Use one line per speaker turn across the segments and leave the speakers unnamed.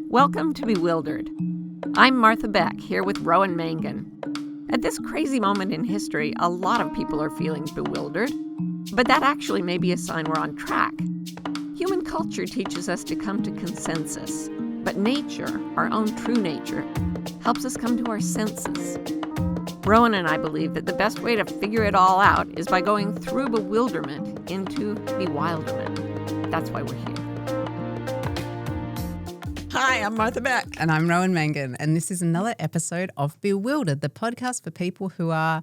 Welcome to Bewildered. I'm Martha Beck, here with Rowan Mangan. At this crazy moment in history, a lot of people are feeling bewildered, but that actually may be a sign we're on track. Human culture teaches us to come to consensus, but nature, our own true nature, helps us come to our senses. Rowan and I believe that the best way to figure it all out is by going through bewilderment into bewilderment. That's why we're here.
Hi, I'm Martha Beck.
And I'm Rowan Mangan, and this is another episode of Bewildered, the podcast for people who are,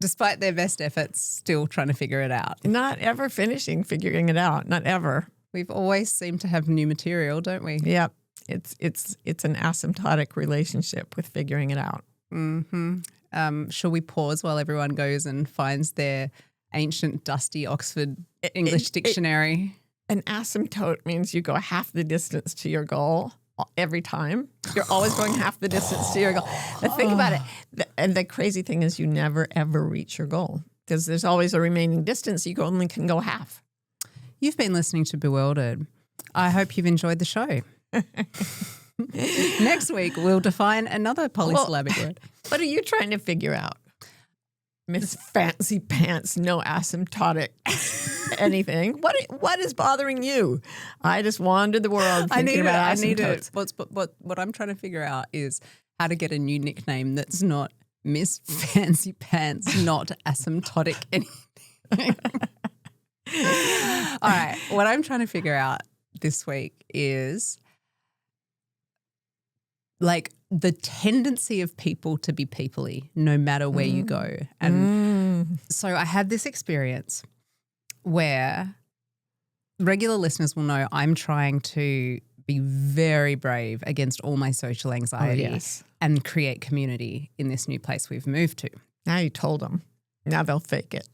despite their best efforts, still trying to figure it out.
Not ever finishing figuring it out, not ever.
We've always seemed to have new material, don't we?
Yep. It's an asymptotic relationship with figuring it out.
Mm-hmm. Shall we pause while everyone goes and finds their ancient, dusty Oxford English dictionary?
An asymptote means you go half the distance to your goal every time. You're always going half the distance to your goal. But think about it. And the crazy thing is you never, ever reach your goal because there's always a remaining distance. You only can go half.
You've been listening to Bewildered. I hope you've enjoyed the show. Next week, we'll define another polysyllabic word.
What are you trying to figure out? Miss Fancy Pants, no asymptotic anything. What is bothering you? I just wandered the world thinking about asymptotes.
What I'm trying to figure out is how to get a new nickname that's not Miss Fancy Pants, not asymptotic anything. All right, what I'm trying to figure out this week is like the tendency of people to be people-y no matter where you go. And so I had this experience where regular listeners will know I'm trying to be very brave against all my social anxiety and create community in this new place we've moved to.
Now you told them. Now they'll fake it.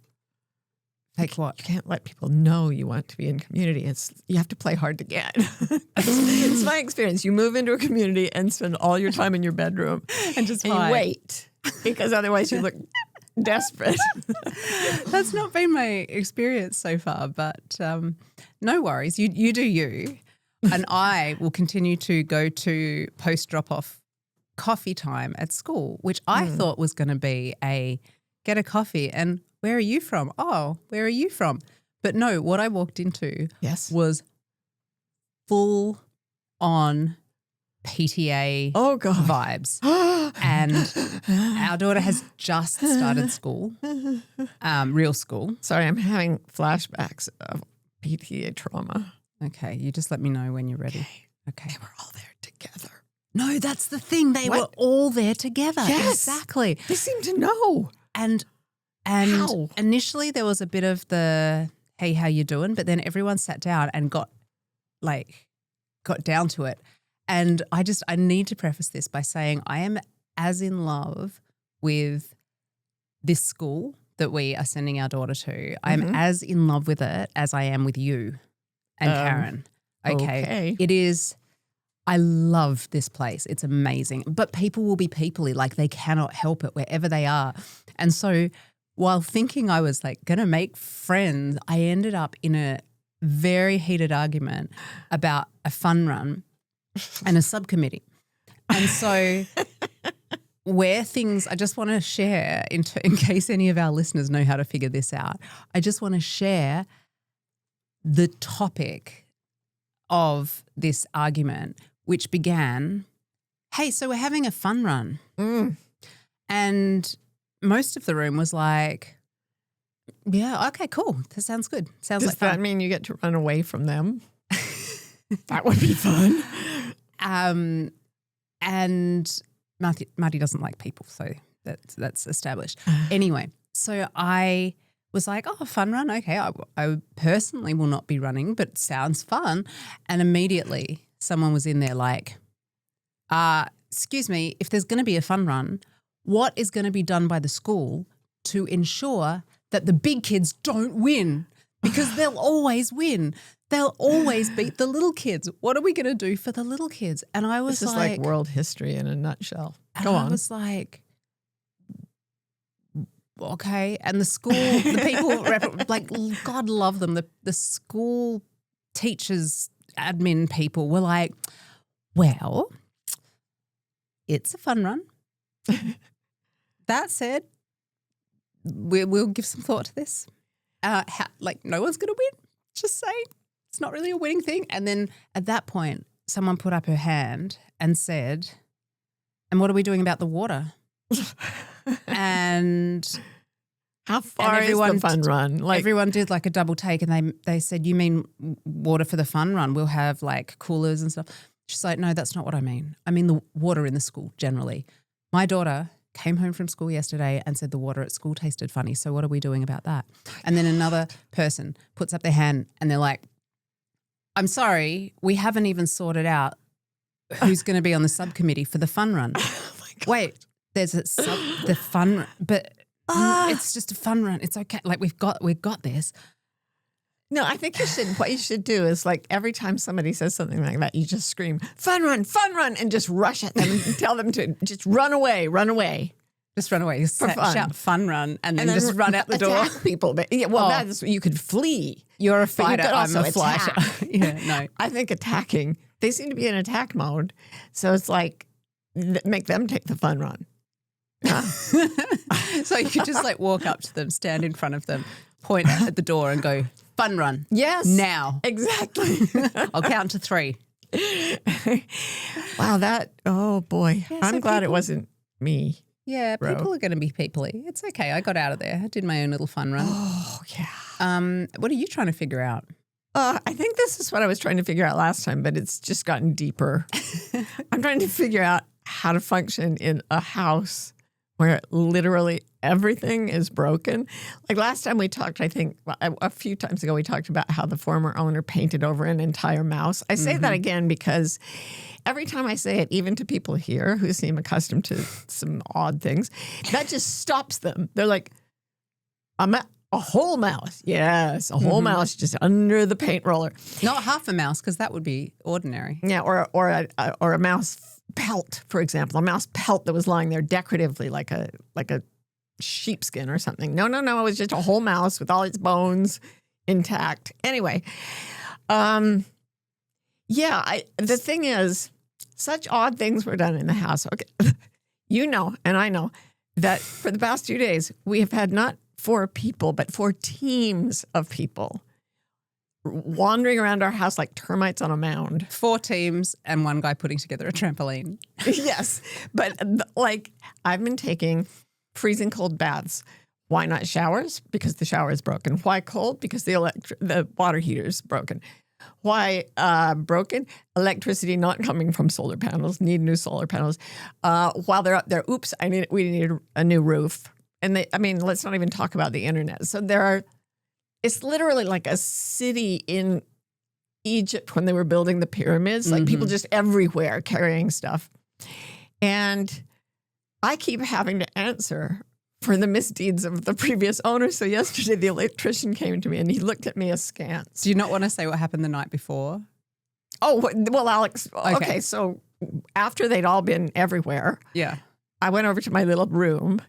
Fake what?
You can't let people know you want to be in community. You have to play hard to get. It's my experience. You move into a community and spend all your time in your bedroom
and just
you wait because otherwise you look desperate.
That's not been my experience so far, but no worries. You do you, and I will continue to go to post drop-off coffee time at school, which I thought was going to be a get a coffee and where are you from? Oh, where are you from? But no, what I walked into was full on PTA vibes. And our daughter has just started school, real school.
Sorry, I'm having flashbacks of PTA trauma.
Okay, you just let me know when you're ready. Okay.
They were all there together.
No, that's the thing. They were all there together.
Yes.
Exactly.
They seem to know.
And
How?
Initially there was a bit of the, hey, how you doing? But then everyone sat down and got down to it. And I need to preface this by saying I am as in love with this school that we are sending our daughter to. I am as in love with it as I am with you and Karen. Okay. It is, I love this place. It's amazing. But people will be people-y, like they cannot help it wherever they are. And so while thinking I was like going to make friends, I ended up in a very heated argument about a fun run and a subcommittee. And so I just want to share, in case any of our listeners know how to figure this out, I just want to share the topic of this argument, which began, hey, so we're having a fun run. And most of the room was like, yeah, okay, cool. That sounds good. Sounds like fun.
Does that mean you get to run away from them? That would be fun.
And Marty doesn't like people, so that's established. Anyway, so I was like, oh, fun run. Okay, I personally will not be running, but sounds fun. And immediately someone was in there like, excuse me, if there's going to be a fun run, what is going to be done by the school to ensure that the big kids don't win? Because they'll always win. They'll always beat the little kids. What are we going to do for the little kids? And I was
this is like world history in a nutshell. Go on.
I was like, okay. And the school, the people, like, God love them. The school teachers, admin people were like, Well, it's a fun run. That said, we'll give some thought to this. No one's going to win. Just saying. It's not really a winning thing. And then at that point, someone put up her hand and said, and what are we doing about the water? And
how far is the fun run? Like
everyone did like a double take, and they said, "You mean water for the fun run? We'll have like coolers and stuff." She's like, "No, that's not what I mean. I mean the water in the school generally." My daughter came home from school yesterday and said the water at school tasted funny. So what are we doing about that? And then another person puts up their hand and they're like, "I'm sorry, we haven't even sorted out who's going to be on the subcommittee for the fun run."
Oh my God.
Wait, there's the fun run, but it's just a fun run. It's okay. Like we've got this.
No, I think what you should do is like every time somebody says something like that, you just scream, fun run, and just rush at them and tell them to just run away.
Just run away. Shout fun run and then just run out the door.
Attack people. But that's, you could flee.
You're a fighter.
I'm
a fighter. Yeah, no.
I think attacking, they seem to be in attack mode. So it's like, make them take the fun run.
So you could just like walk up to them, stand in front of them, point at the door and go, fun run.
Yes.
Now.
Exactly.
I'll count to 3.
Wow, oh boy.
Yeah,
I'm glad it wasn't me.
Yeah,
bro.
People are going to be peoply. It's okay. I got out of there. I did my own little fun run.
Oh, yeah.
What are you trying to figure out?
I think this is what I was trying to figure out last time, but it's just gotten deeper. I'm trying to figure out how to function in a house where literally everything is broken. Like last time we talked, I think a few times ago, we talked about how the former owner painted over an entire mouse. I say that again because every time I say it, even to people here who seem accustomed to some odd things, that just stops them. They're like, a whole mouse. Yes, a whole mouse just under the paint roller.
Not half a mouse, because that would be ordinary.
Yeah, or a mouse pelt, for example, a mouse pelt that was lying there decoratively like a sheepskin or something. No, it was just a whole mouse with all its bones intact. Anyway, the thing is, such odd things were done in the house. Okay, you know, and I know that for the past 2 days, we have had not 4 people, but 4 teams of people wandering around our house like termites on a mound.
4 teams and 1 guy putting together a trampoline.
Yes, but like I've been taking freezing cold baths. Why not showers? Because the shower is broken. Why cold? Because the water heater is broken. Why broken? Electricity not coming from solar panels. Need new solar panels. While they're up there, we need a new roof. And let's not even talk about the internet. So it's literally like a city in Egypt when they were building the pyramids, like people just everywhere carrying stuff. And I keep having to answer for the misdeeds of the previous owner. So yesterday the electrician came to me and he looked at me askance.
Do you not want to say what happened the night before?
Oh, well, Alex, okay. So after they'd all been everywhere, I went over to my little room.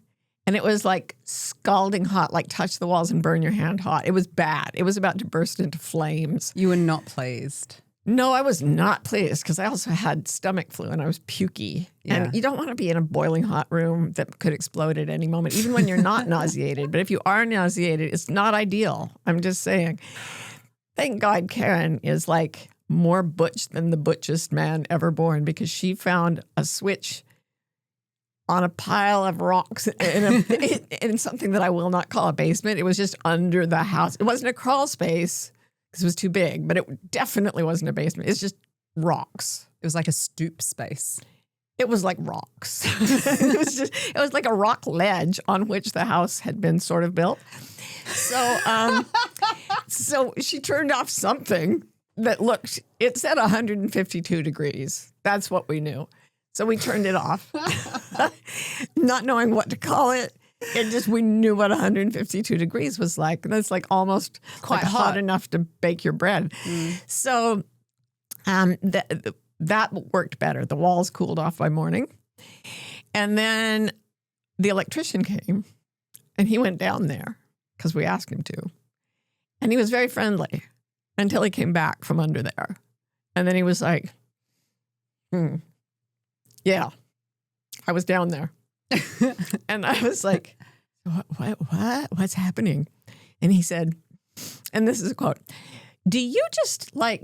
And it was like scalding hot, like touch the walls and burn your hand hot. It was bad. It was about to burst into flames.
You were not pleased.
No, I was not pleased because I also had stomach flu and I was pukey.
Yeah.
And you don't want to be in a boiling hot room that could explode at any moment, even when you're not nauseated. But if you are nauseated, it's not ideal. I'm just saying. Thank God Karen is like more butch than the butchest man ever born because she found a switch on a pile of rocks in something that I will not call a basement. It was just under the house. It wasn't a crawl space because it was too big, but it definitely wasn't a basement. It's just rocks.
It was like a stoop space.
It was like rocks. It was like a rock ledge on which the house had been sort of built. So, so she turned off something that it said 152 degrees. That's what we knew. So we turned it off, not knowing what to call it. We knew what 152 degrees was like. And it's like almost
quite
like hot enough to bake your bread. So that worked better. The walls cooled off by morning. And then the electrician came and he went down there because we asked him to. And he was very friendly until he came back from under there. And then he was like, Yeah, I was down there. And I was like, what's happening? And he said, and this is a quote, do you just like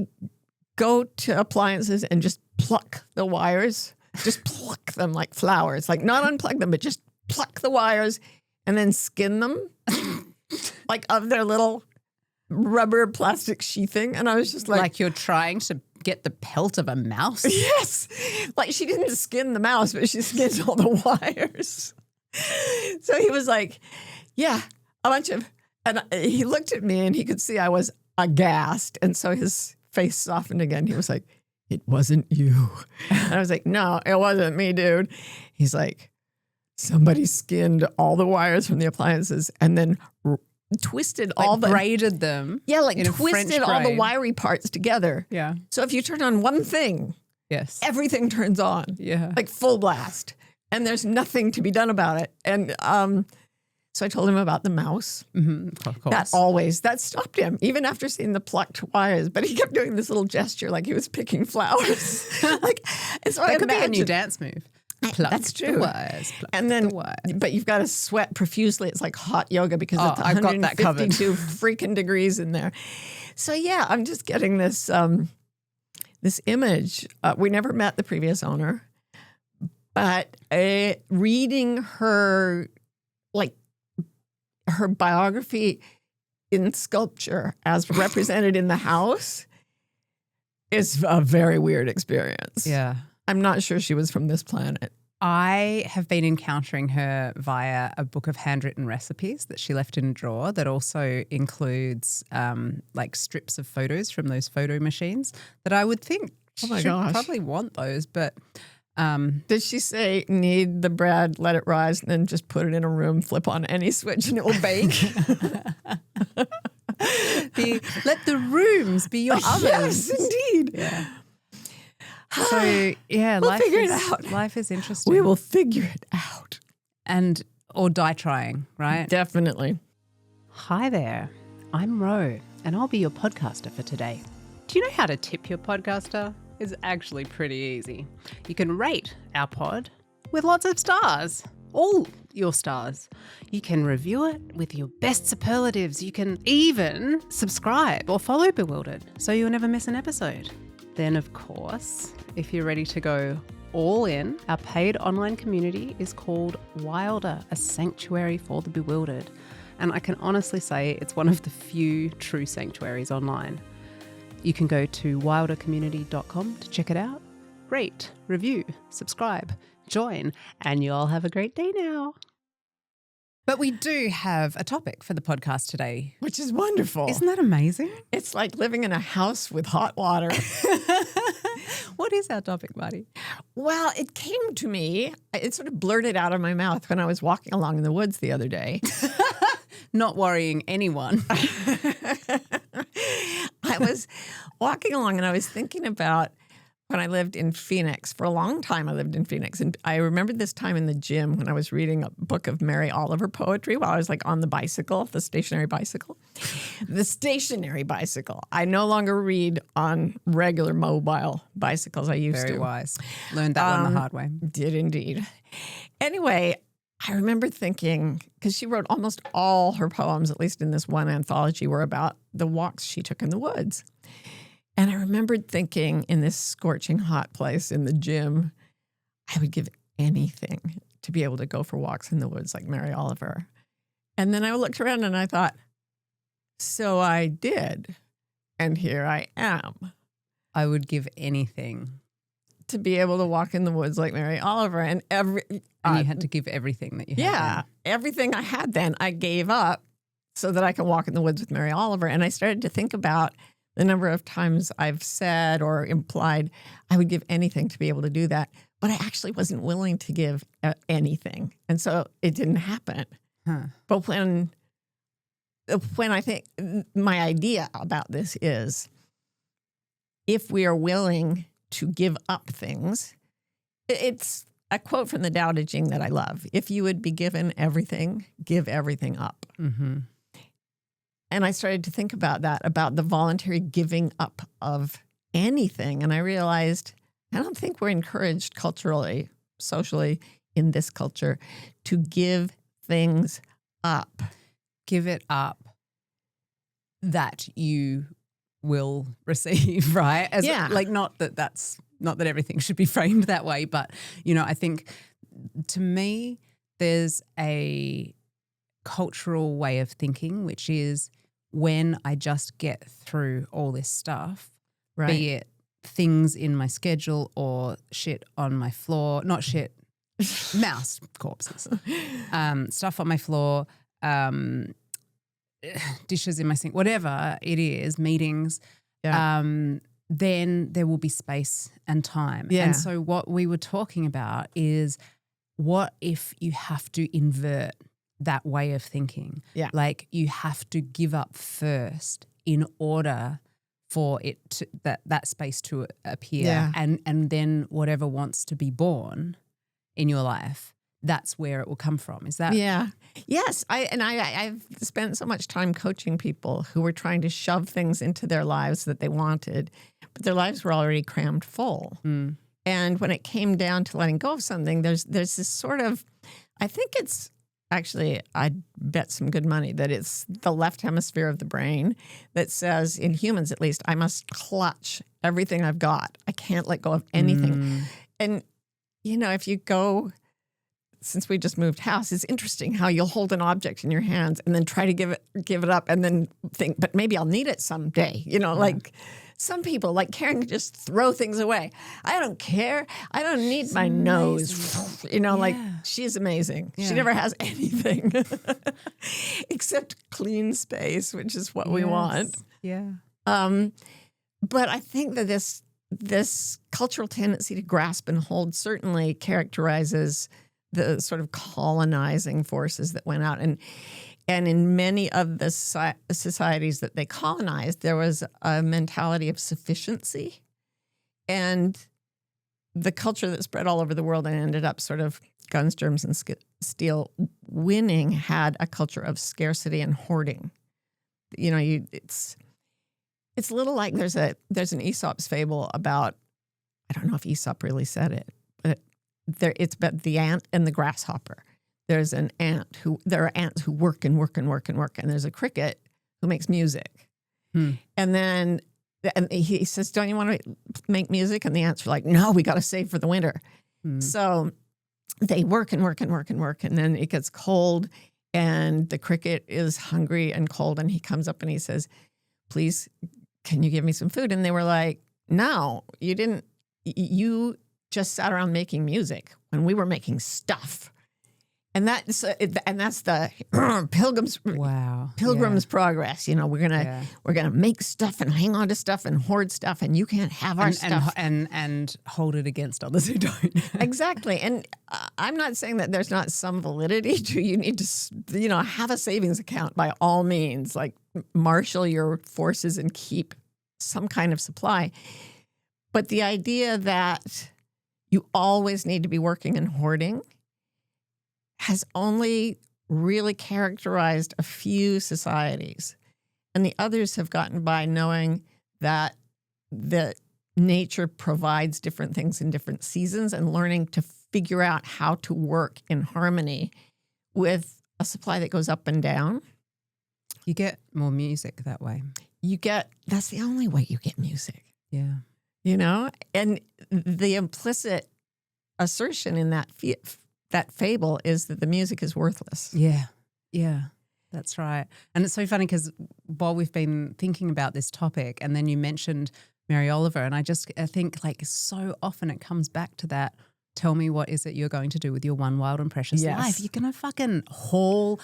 go to appliances and just pluck the wires? Just pluck them like flowers, like not unplug them, but just pluck the wires and then skin them like of their little rubber plastic sheathing. And I was just like
you're trying to get the pelt of a mouse?
Yes. Like she didn't skin the mouse, but she skinned all the wires. So he was like, yeah, a bunch of, and he looked at me and he could see I was aghast. And so his face softened again. He was like, it wasn't you. And I was like, no, it wasn't me, dude. He's like, somebody skinned all the wires from the appliances and then twisted all the
braided them.
Yeah, like
in a French
twisted all the
braid.
wiry parts together.
Yeah.
So if you turn on one thing,
Yes.
everything turns on.
Yeah.
Like full blast. And there's nothing to be done about it. And so I told him about the mouse.
Mm-hmm, of course.
That stopped him, even after seeing the plucked wires. But he kept doing this little gesture like he was picking flowers. Like, and so
that
I
could be a new
imagined-
dance move. Pluck
That's
the
true.
wires, pluck
And then,
the wires.
but you've got to sweat profusely. It's like hot yoga because
Oh,
it's
I've got that covered.
152 freaking degrees in there. So yeah, I'm just getting this this image. We never met the previous owner, but reading her her biography in sculpture as represented in the house is a very weird experience.
Yeah.
I'm not sure she was from this planet.
I have been encountering her via a book of handwritten recipes that she left in a drawer that also includes like strips of photos from those photo machines that I would think
Oh my
should
gosh.
probably want those, but
Did she say knead the bread, let it rise, and then just put it in a room, flip on any switch, and it will bake?
let the rooms be your ovens.
Yes, indeed.
Yeah. So yeah,
We'll
life
figure it
is,
out.
Life is interesting.
We will figure it out.
and or die trying, right?
Definitely.
Hi there, I'm Ro, and I'll be your podcaster for today. Do you know how to tip your podcaster? It's actually pretty easy. You can rate our pod with lots of stars, all your stars. You can review it with your best superlatives. You can even subscribe or follow Bewildered so you'll never miss an episode. Then, of course, if you're ready to go all in, our paid online community is called Wilder, a sanctuary for the bewildered. And I can honestly say it's one of the few true sanctuaries online. You can go to wildercommunity.com to check it out. Rate, review, subscribe, join, and you all have a great day now. But we do have a topic for the podcast today.
Which is wonderful.
Isn't that amazing?
It's like living in a house with hot water.
What is our topic, Marty?
Well, it came to me, it sort of blurted out of my mouth when I was walking along in the woods the other day.
Not worrying anyone.
I was walking along and I was thinking about when I lived in Phoenix. For a long time, I lived in Phoenix. And I remembered this time in the gym when I was reading a book of Mary Oliver poetry while I was like on the bicycle, the stationary bicycle. The stationary bicycle. I no longer read on regular mobile bicycles. I used
Very
to.
wise. Learned that one the hard way.
Did indeed. Anyway, I remember thinking, because she wrote almost all her poems, at least in this one anthology, were about the walks she took in the woods. And I remembered thinking in this scorching hot place in the gym, I would give anything to be able to go for walks in the woods like Mary Oliver. And then I looked around and I thought, so I did. And here I am.
I would give anything.
To be able to walk in the woods like Mary Oliver. And
And you had to give everything that you had.
yeah,
then.
everything I had then, I gave up so that I can walk in the woods with Mary Oliver. And I started to think about the number of times I've said or implied I would give anything to be able to do that. But I actually wasn't willing to give anything. And so it didn't happen.
Huh.
But when I think my idea about this is if we are willing to give up things, it's a quote from the Tao Te Ching that I love. If you would be given everything, give everything up.
Mm-hmm.
And I started to think about that, about the voluntary giving up of anything. And I realized I don't think we're encouraged culturally, socially, in this culture to give things up.
Give it up that you will receive, right?
Yeah.
Like not that everything should be framed that way, but, I think to me there's a cultural way of thinking, which is when I just get through all this stuff,
Right.
be it things in my schedule or shit on my floor, not shit, mouse corpses, stuff on my floor, dishes in my sink, whatever it is, meetings, then there will be space and time.
Yeah.
And so what we were talking about is, what if you have to invert that way of thinking?
Yeah.
Like you have to give up first in order for it to, that space to appear.
Yeah.
And then whatever wants to be born in your life, that's where it will come from. Is that?
Yeah. Yes. I've spent so much time coaching people who were trying to shove things into their lives that they wanted, but their lives were already crammed full.
Mm.
And when it came down to letting go of something, there's this sort of, I think it's actually, I'd bet some good money that it's the left hemisphere of the brain that says, in humans at least, I must clutch everything I've got. I can't let go of anything.
Mm.
And, if you go, since we just moved house, it's interesting how you'll hold an object in your hands and then try to give it up and then think, but maybe I'll need it someday. Like some people, like Karen, just throw things away. I don't care. I don't need my nose. Like she's amazing.
Yeah.
She never has anything except clean space, which is what we want.
Yeah.
But I think that this cultural tendency to grasp and hold certainly characterizes the sort of colonizing forces that went out. And in many of the societies that they colonized, there was a mentality of sufficiency. And the culture that spread all over the world and ended up sort of guns, germs, and steel winning had a culture of scarcity and hoarding. It's a little like there's an Aesop's fable about, I don't know if Aesop really said it, but it's about the ant and the grasshopper. There are ants who work and work and work and work, and there's a cricket who makes music. And then he says, don't you want to make music? And the ants are like, no, we got to save for the winter. So they work and work and work and work, and then it gets cold, and the cricket is hungry and cold, and he comes up and he says, please, can you give me some food? And they were like, no, you didn't. You just sat around making music when we were making stuff. And that's the Pilgrim's Progress. We're gonna make stuff and hang on to stuff and hoard stuff, and you can't have our stuff
and hold it against others who don't.
Exactly. And I'm not saying that there's not some validity to you need to have a savings account by all means, like marshal your forces and keep some kind of supply. But the idea that you always need to be working and hoarding has only really characterized a few societies. And the others have gotten by knowing that nature provides different things in different seasons and learning to figure out how to work in harmony with a supply that goes up and down.
You get more music that way.
That's the only way you get music.
Yeah.
And the implicit assertion in that fable is that the music is worthless.
Yeah. Yeah. That's right. And it's so funny because while we've been thinking about this topic and then you mentioned Mary Oliver, and I think like so often it comes back to that, tell me what is it you're going to do with your one wild and precious life? You're going to fucking haul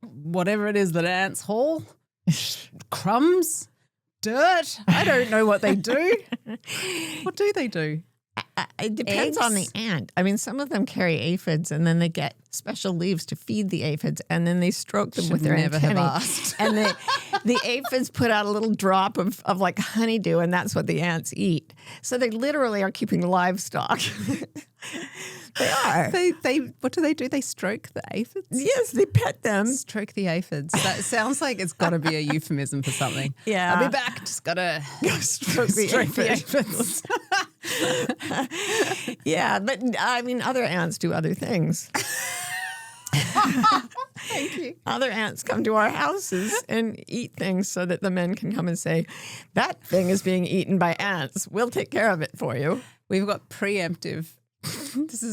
whatever it is that ants haul, crumbs, dirt. I don't know what they do. What do they do?
It depends on the ant. I mean, some of them carry aphids, and then they get special leaves to feed the aphids, and then they stroke them with their antennae. And the aphids put out a little drop of like honeydew, and that's what the ants eat. So they literally are keeping livestock. They are.
What do they do? They stroke the aphids?
Yes, they pet them.
Stroke the aphids. That sounds like it's got to be a euphemism for something.
Yeah.
I'll be back. Just got to
stroke the aphids. Yeah, but I mean, other ants do other things.
Thank you.
Other ants come to our houses and eat things so that the men can come and say, that thing is being eaten by ants. We'll take care of it for you.
We've got preemptive. This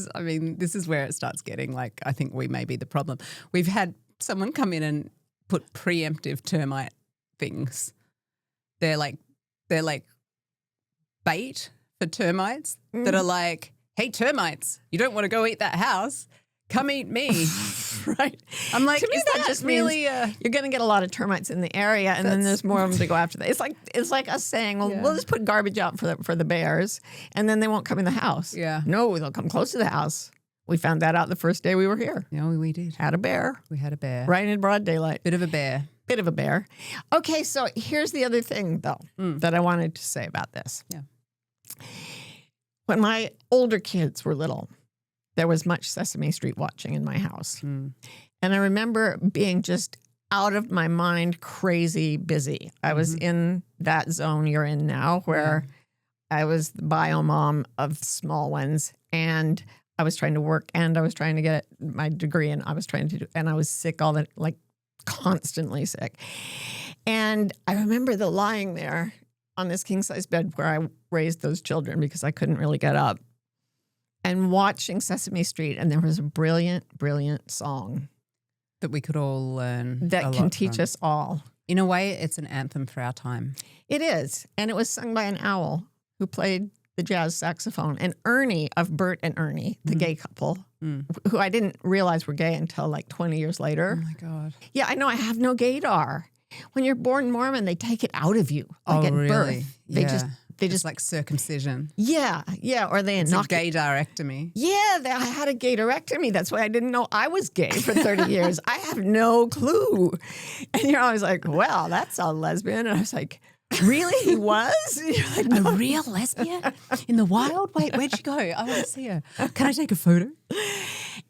is where it starts getting like, I think we may be the problem. We've had someone come in and put preemptive termite things. They're like bait for termites that are like, hey, termites, you don't want to go eat that house. Come eat me.
Right.
I'm like,
To me,
is
that
that
just
really
you're going to get a lot of termites in the area, and then there's more of them to go after that. It's like us saying, well, we'll just put garbage out for the bears, and then they won't come in the house.
Yeah.
No, they'll come close to the house. We found that out the first day we were here.
Yeah, we did.
Had a bear.
We had a bear.
Right in broad daylight.
Bit of a bear.
Bit of a bear. Okay, so here's the other thing, though, that I wanted to say about this.
Yeah.
When my older kids were little, there was much Sesame Street watching in my house. And I remember being just out of my mind, crazy busy. I was in that zone you're in now where I was the bio mom of small ones, and I was trying to work, and I was trying to get my degree, and I was sick constantly sick. And I remember lying there on this king-size bed where I raised those children because I couldn't really get up, and watching Sesame Street, and there was a brilliant, brilliant song
That we could all learn.
that can teach us all.
In a way, it's an anthem for our time.
It is, and it was sung by an owl who played the jazz saxophone. And Ernie of Bert and Ernie, the gay couple, who I didn't realize were gay until like 20 years later.
Oh my God.
Yeah, I know, I have no gaydar. When you're born Mormon, they take it out of you. Like at birth. They just
like circumcision.
Yeah, or they
It's a
knock it.
gaydarectomy.
Yeah, I had a gaydarectomy. That's why I didn't know I was gay for 30 years. I have no clue. And you're always like, well, that's a lesbian. And I was like, really? He was? And you're like, no.
A real lesbian? In the wild? Wait, where'd she go? I want to see her. Can I take a photo?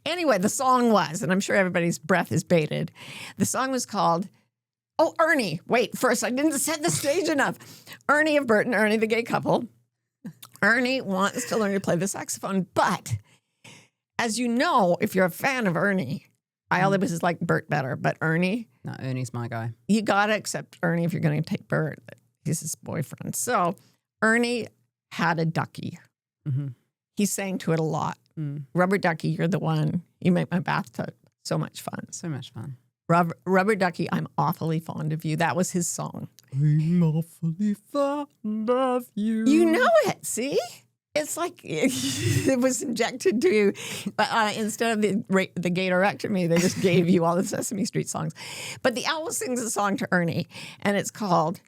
Anyway, the song was, and I'm sure everybody's breath is bated. The song was called, Ernie. Wait, first, I didn't set the stage enough. Ernie of Bert and Ernie, the gay couple. Ernie wants to learn to play the saxophone, but as you know, if you're a fan of Ernie, I always like Bert better, but Ernie.
No, Ernie's my guy.
You got to accept Ernie if you're going to take Bert. He's his boyfriend. So Ernie had a ducky. He sang to it a lot. Rubber ducky, you're the one. You make my bathtub so much fun.
So much fun.
Rubber ducky, I'm awfully fond of you. That was his song.
I'm awfully fond of you.
You know it, see? It's like it was injected to you. But instead of the gaydarectomy, they just gave you all the Sesame Street songs. But the owl sings a song to Ernie, and it's called,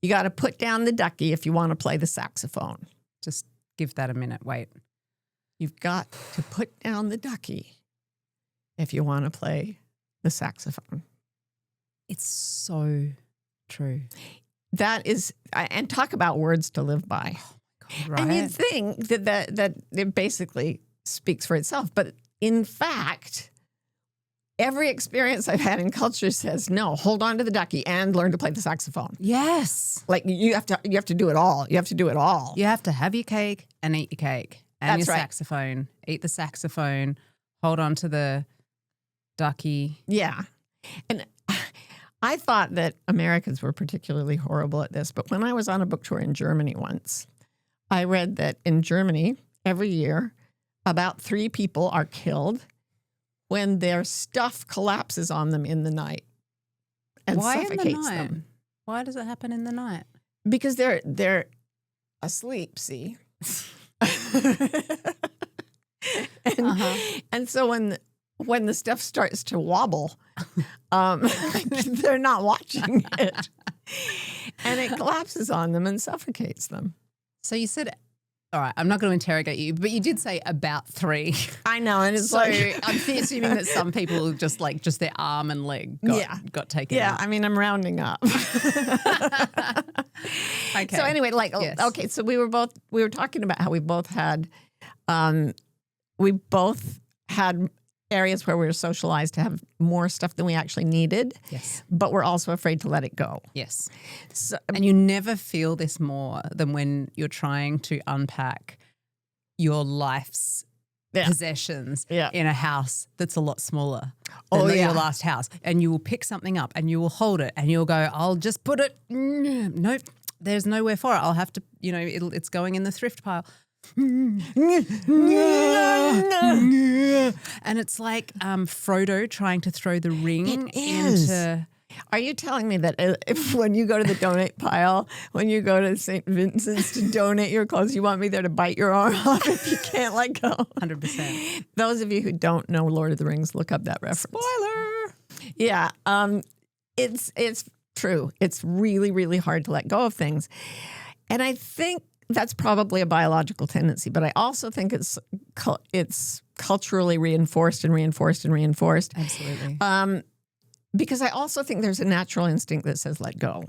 You Got to Put Down the Ducky If You Want to Play the Saxophone.
Just give that a minute. Wait.
You've got to put down the ducky if you want to play the saxophone.
It's so true.
That is, and talk about words to live by.
Right?
And you'd think that it basically speaks for itself. But in fact, every experience I've had in culture says, no, hold on to the ducky and learn to play the saxophone.
Yes.
Like you have to do it all. You have to do it all.
You have to have your cake and eat your cake. And
That's
your
right.
saxophone. Eat the saxophone. Hold on to the ducky.
Yeah. And I thought that Americans were particularly horrible at this. But when I was on a book tour in Germany once, I read that in Germany, every year, about 3 people are killed when their stuff collapses on them in the night and
Why
suffocates
in the night?
them.
Why does it happen in the night?
Because they're asleep, see? And so when the stuff starts to wobble, they're not watching it. And it collapses on them and suffocates them.
So you said, all right, I'm not going to interrogate you, but you did say about 3.
I know. And it's
So
like,
I'm assuming that some people just their arm and leg got taken
yeah,
out.
I mean, I'm rounding up.
Okay.
So anyway,
Yes.
okay, so we were talking about how we both had areas where we're socialized to have more stuff than we actually needed.
Yes.
But we're also afraid to let it go.
Yes.
So,
And you never feel this more than when you're trying to unpack your life's possessions in a house that's a lot smaller than your last house. And you will pick something up and you will hold it and you'll go, I'll just put it. Nope, there's nowhere for it. I'll have to, it's going in the thrift pile. And it's like Frodo trying to throw the ring into.
Are you telling me that if when you go to the donate pile, when you go to St. Vincent's to donate your clothes, you want me there to bite your arm off if you can't let go?
100%.
Those of you who don't know Lord of the Rings, look up that reference.
Spoiler.
Yeah, it's true. It's really, really hard to let go of things. And I think that's probably a biological tendency, but I also think it's culturally reinforced and reinforced and reinforced.
Absolutely.
Because I also think there's a natural instinct that says let go.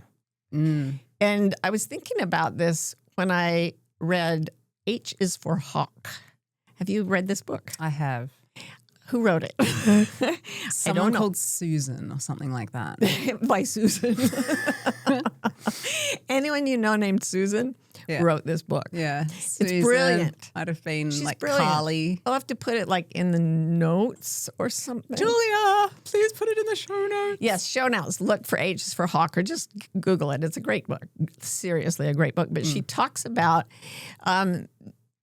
And I was thinking about this when I read H is for Hawk. Have you read this book?
I have.
Who wrote it?
Someone called Susan or something like that.
By Susan. Anyone you know named Susan wrote this book.
Yeah.
It's brilliant.
Might have been
She's
like
brilliant.
Carly.
I'll have to put it like in the notes or something.
Julia, please put it in the show notes.
Yes, show notes. Look for H is for Hawk or just Google it. It's a great book. Seriously, a great book. But she talks about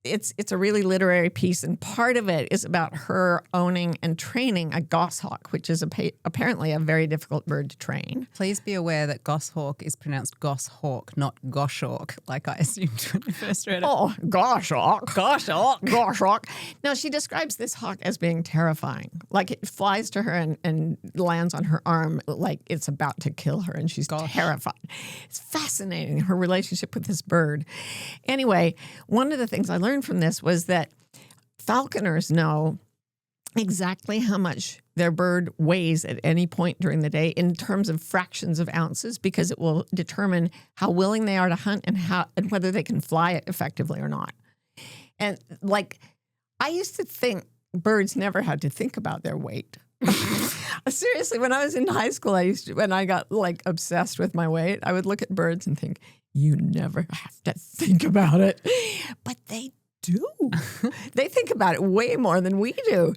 it's a really literary piece, and part of it is about her owning and training a goshawk, which is apparently a very difficult bird to train.
Please be aware that goshawk is pronounced goshawk, not goshawk, like I assumed when I first read it.
Oh, goshawk. Now, she describes this hawk as being terrifying. Like it flies to her and lands on her arm like it's about to kill her, and she's terrified. It's fascinating, her relationship with this bird. Anyway, one of the things I learned from this was that falconers know exactly how much their bird weighs at any point during the day in terms of fractions of ounces, because it will determine how willing they are to hunt and whether they can fly it effectively or not. And like, I used to think birds never had to think about their weight. Seriously, when I was in high school, when I got like obsessed with my weight, I would look at birds and think, you never have to think about it. But they do. They think about it way more than we do.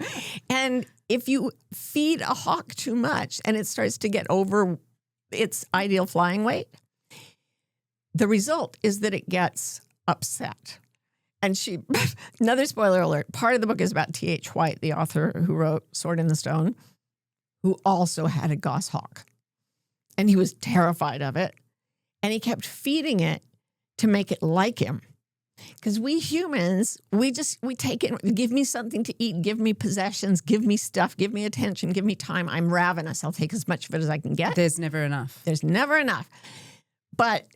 And if you feed a hawk too much and it starts to get over its ideal flying weight, the result is that it gets upset. And another spoiler alert, part of the book is about T.H. White, the author who wrote Sword in the Stone, who also had a goshawk. And he was terrified of it. And he kept feeding it to make it like him. Because we humans, we take it, give me something to eat, give me possessions, give me stuff, give me attention, give me time. I'm ravenous. I'll take as much of it as I can get.
There's never enough.
There's never enough. But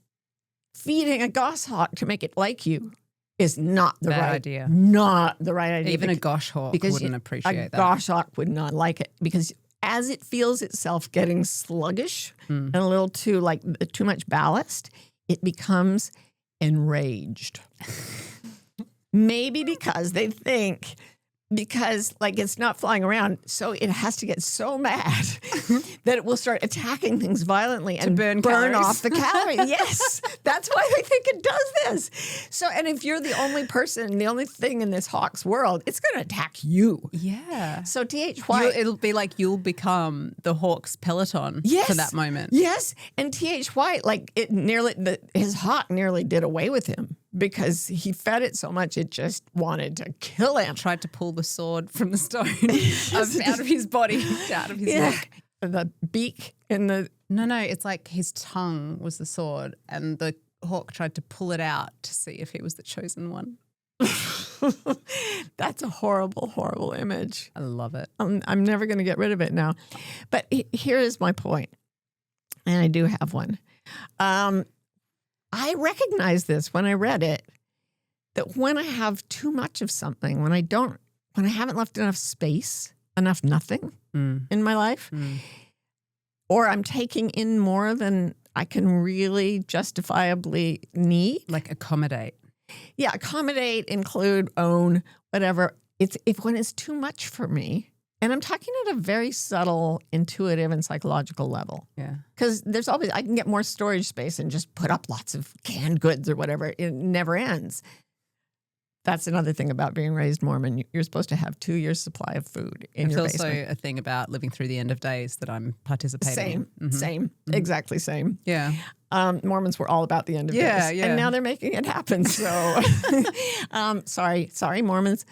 feeding a goshawk to make it like you is not the right
idea.
Not the right idea.
Even a goshawk wouldn't appreciate that.
A goshawk would not like it, because as it feels itself getting sluggish and a little too much ballast, it becomes enraged. Maybe because they think, it's not flying around, so it has to get so mad that it will start attacking things violently and burn off the calories. Yes, that's why they think it does this. So, and if you're the only person, the only thing in this hawk's world, it's going to attack you.
Yeah.
So T.H. White,
it'll be like you'll become the hawk's peloton for that moment.
Yes, and T.H. White, his hawk nearly did away with him, because he fed it so much it just wanted to kill him.
Tried to pull the sword from the stone out of his body, out of his neck.
The beak in the...
No, it's like his tongue was the sword and the hawk tried to pull it out to see if he was the chosen one.
That's a horrible, horrible image.
I love it.
I'm never going to get rid of it now. But here is my point, and I do have one. I recognize this when I read it, that when I have too much of something, when I haven't left enough space, enough nothing in my life, or I'm taking in more than I can really justifiably need.
Like accommodate.
Yeah, accommodate, include, own, whatever. When it's too much for me, And I'm talking at a very subtle, intuitive, and psychological level.
Yeah.
Because there's always, I can get more storage space and just put up lots of canned goods or whatever. It never ends. That's another thing about being raised Mormon. You're supposed to have 2 years' supply of food in your basement.
It's also a thing about living through the end of days that I'm participating in.
Same, exactly same.
Yeah.
Mormons were all about the end of days.
Yeah.
And now they're making it happen. So, sorry, Mormons.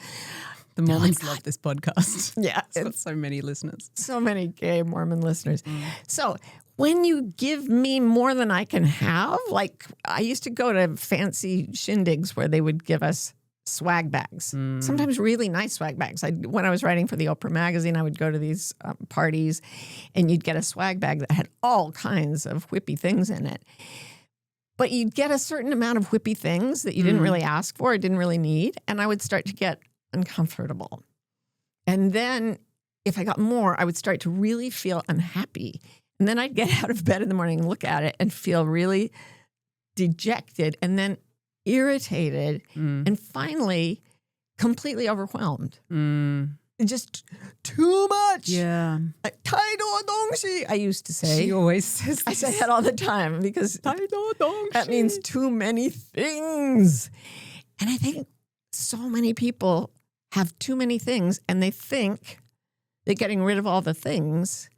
The Mormons love this podcast.
Yeah.
It's got so many listeners.
So many gay Mormon listeners. So when you give me more than I can have, like I used to go to fancy shindigs where they would give us swag bags, sometimes really nice swag bags. When I was writing for the Oprah magazine, I would go to these parties and you'd get a swag bag that had all kinds of whippy things in it. But you'd get a certain amount of whippy things that you didn't really ask for, didn't really need. And I would start to get uncomfortable. And then if I got more, I would start to really feel unhappy. And then I'd get out of bed in the morning and look at it and feel really dejected and then irritated and finally completely overwhelmed. Just too much.
Yeah.
I used to say.
She always says this.
I say that all the time because that means too many things. And I think so many people have too many things and they think that getting rid of all the things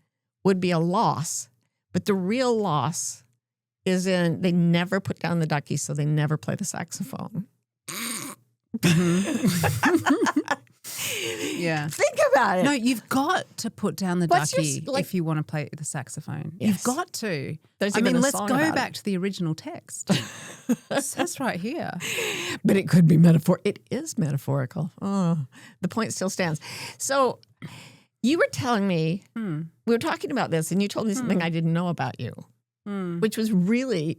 would be a loss. But the real loss is they never put down the Duckie, so they never play the saxophone.
Yeah.
Think about it.
No, you've got to put down the
What's your
Duckie if you want to play the saxophone.
Yes.
You've got to.
There's even a
let's
song
go
about
back to the original text. It says right here.
But it could be metaphor. It is metaphorical. Oh, the point still stands. So you were telling me, we were talking about this, and you told me something I didn't know about you, which was really,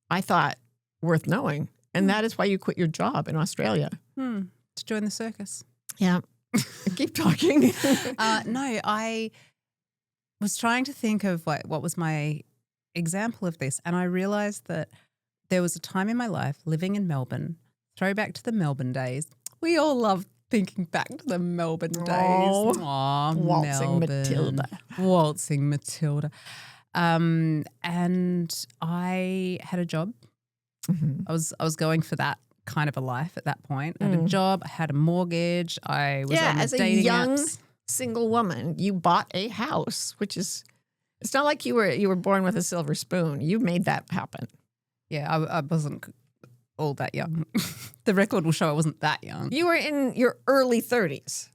I thought, worth knowing. And that is why you quit your job in Australia.
To join the circus.
Yeah. Keep talking.
No, I was trying to think of what was my example of this, and I realised that there was a time in my life living in Melbourne, throwback to the Melbourne days. We all love thinking back to the Melbourne days. Aw,
Waltzing
Melbourne.
Matilda.
Waltzing Matilda. And I had a job. I was going for that kind of a life at that point. I had a job, I had a mortgage, I was on the
as a
dating
young
apps.
single woman, you bought a house, which is, it's not like you were born with a silver spoon. You made that happen.
Yeah, I wasn't all that young. The record will show I wasn't that young.
You were in your early 30s.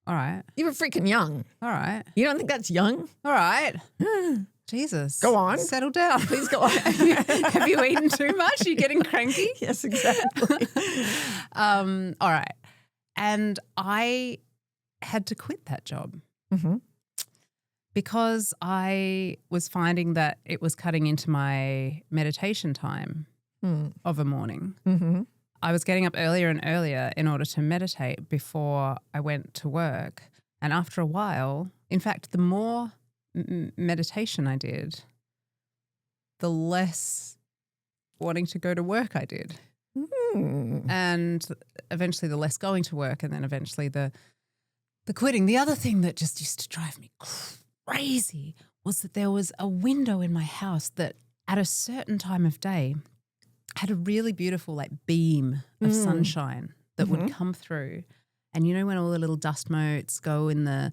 All right.
You were freaking young.
All right.
You don't think that's young?
All right. Jesus.
Go on.
Settle down.
Please go on.
Have you eaten too much? Are you getting cranky?
Yes, exactly.
All right. And I had to quit that job because I was finding that it was cutting into my meditation time of a morning. I was getting up earlier and earlier in order to meditate before I went to work. And after a while, in fact, the more meditation I did, the less wanting to go to work I did. And eventually the less going to work, and then eventually the quitting. The other thing that just used to drive me crazy was that there was a window in my house that at a certain time of day had a really beautiful beam of sunshine that would come through. And you know when all the little dust motes go in the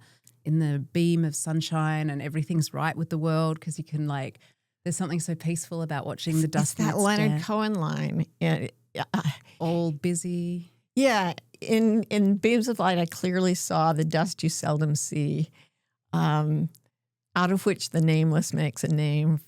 beam of sunshine and everything's right with the world because you can there's something so peaceful about watching the dust.
It's that Leonard Cohen line. Yeah.
All busy.
Yeah. In Beams of Light, I clearly saw the dust you seldom see, out of which the nameless makes a name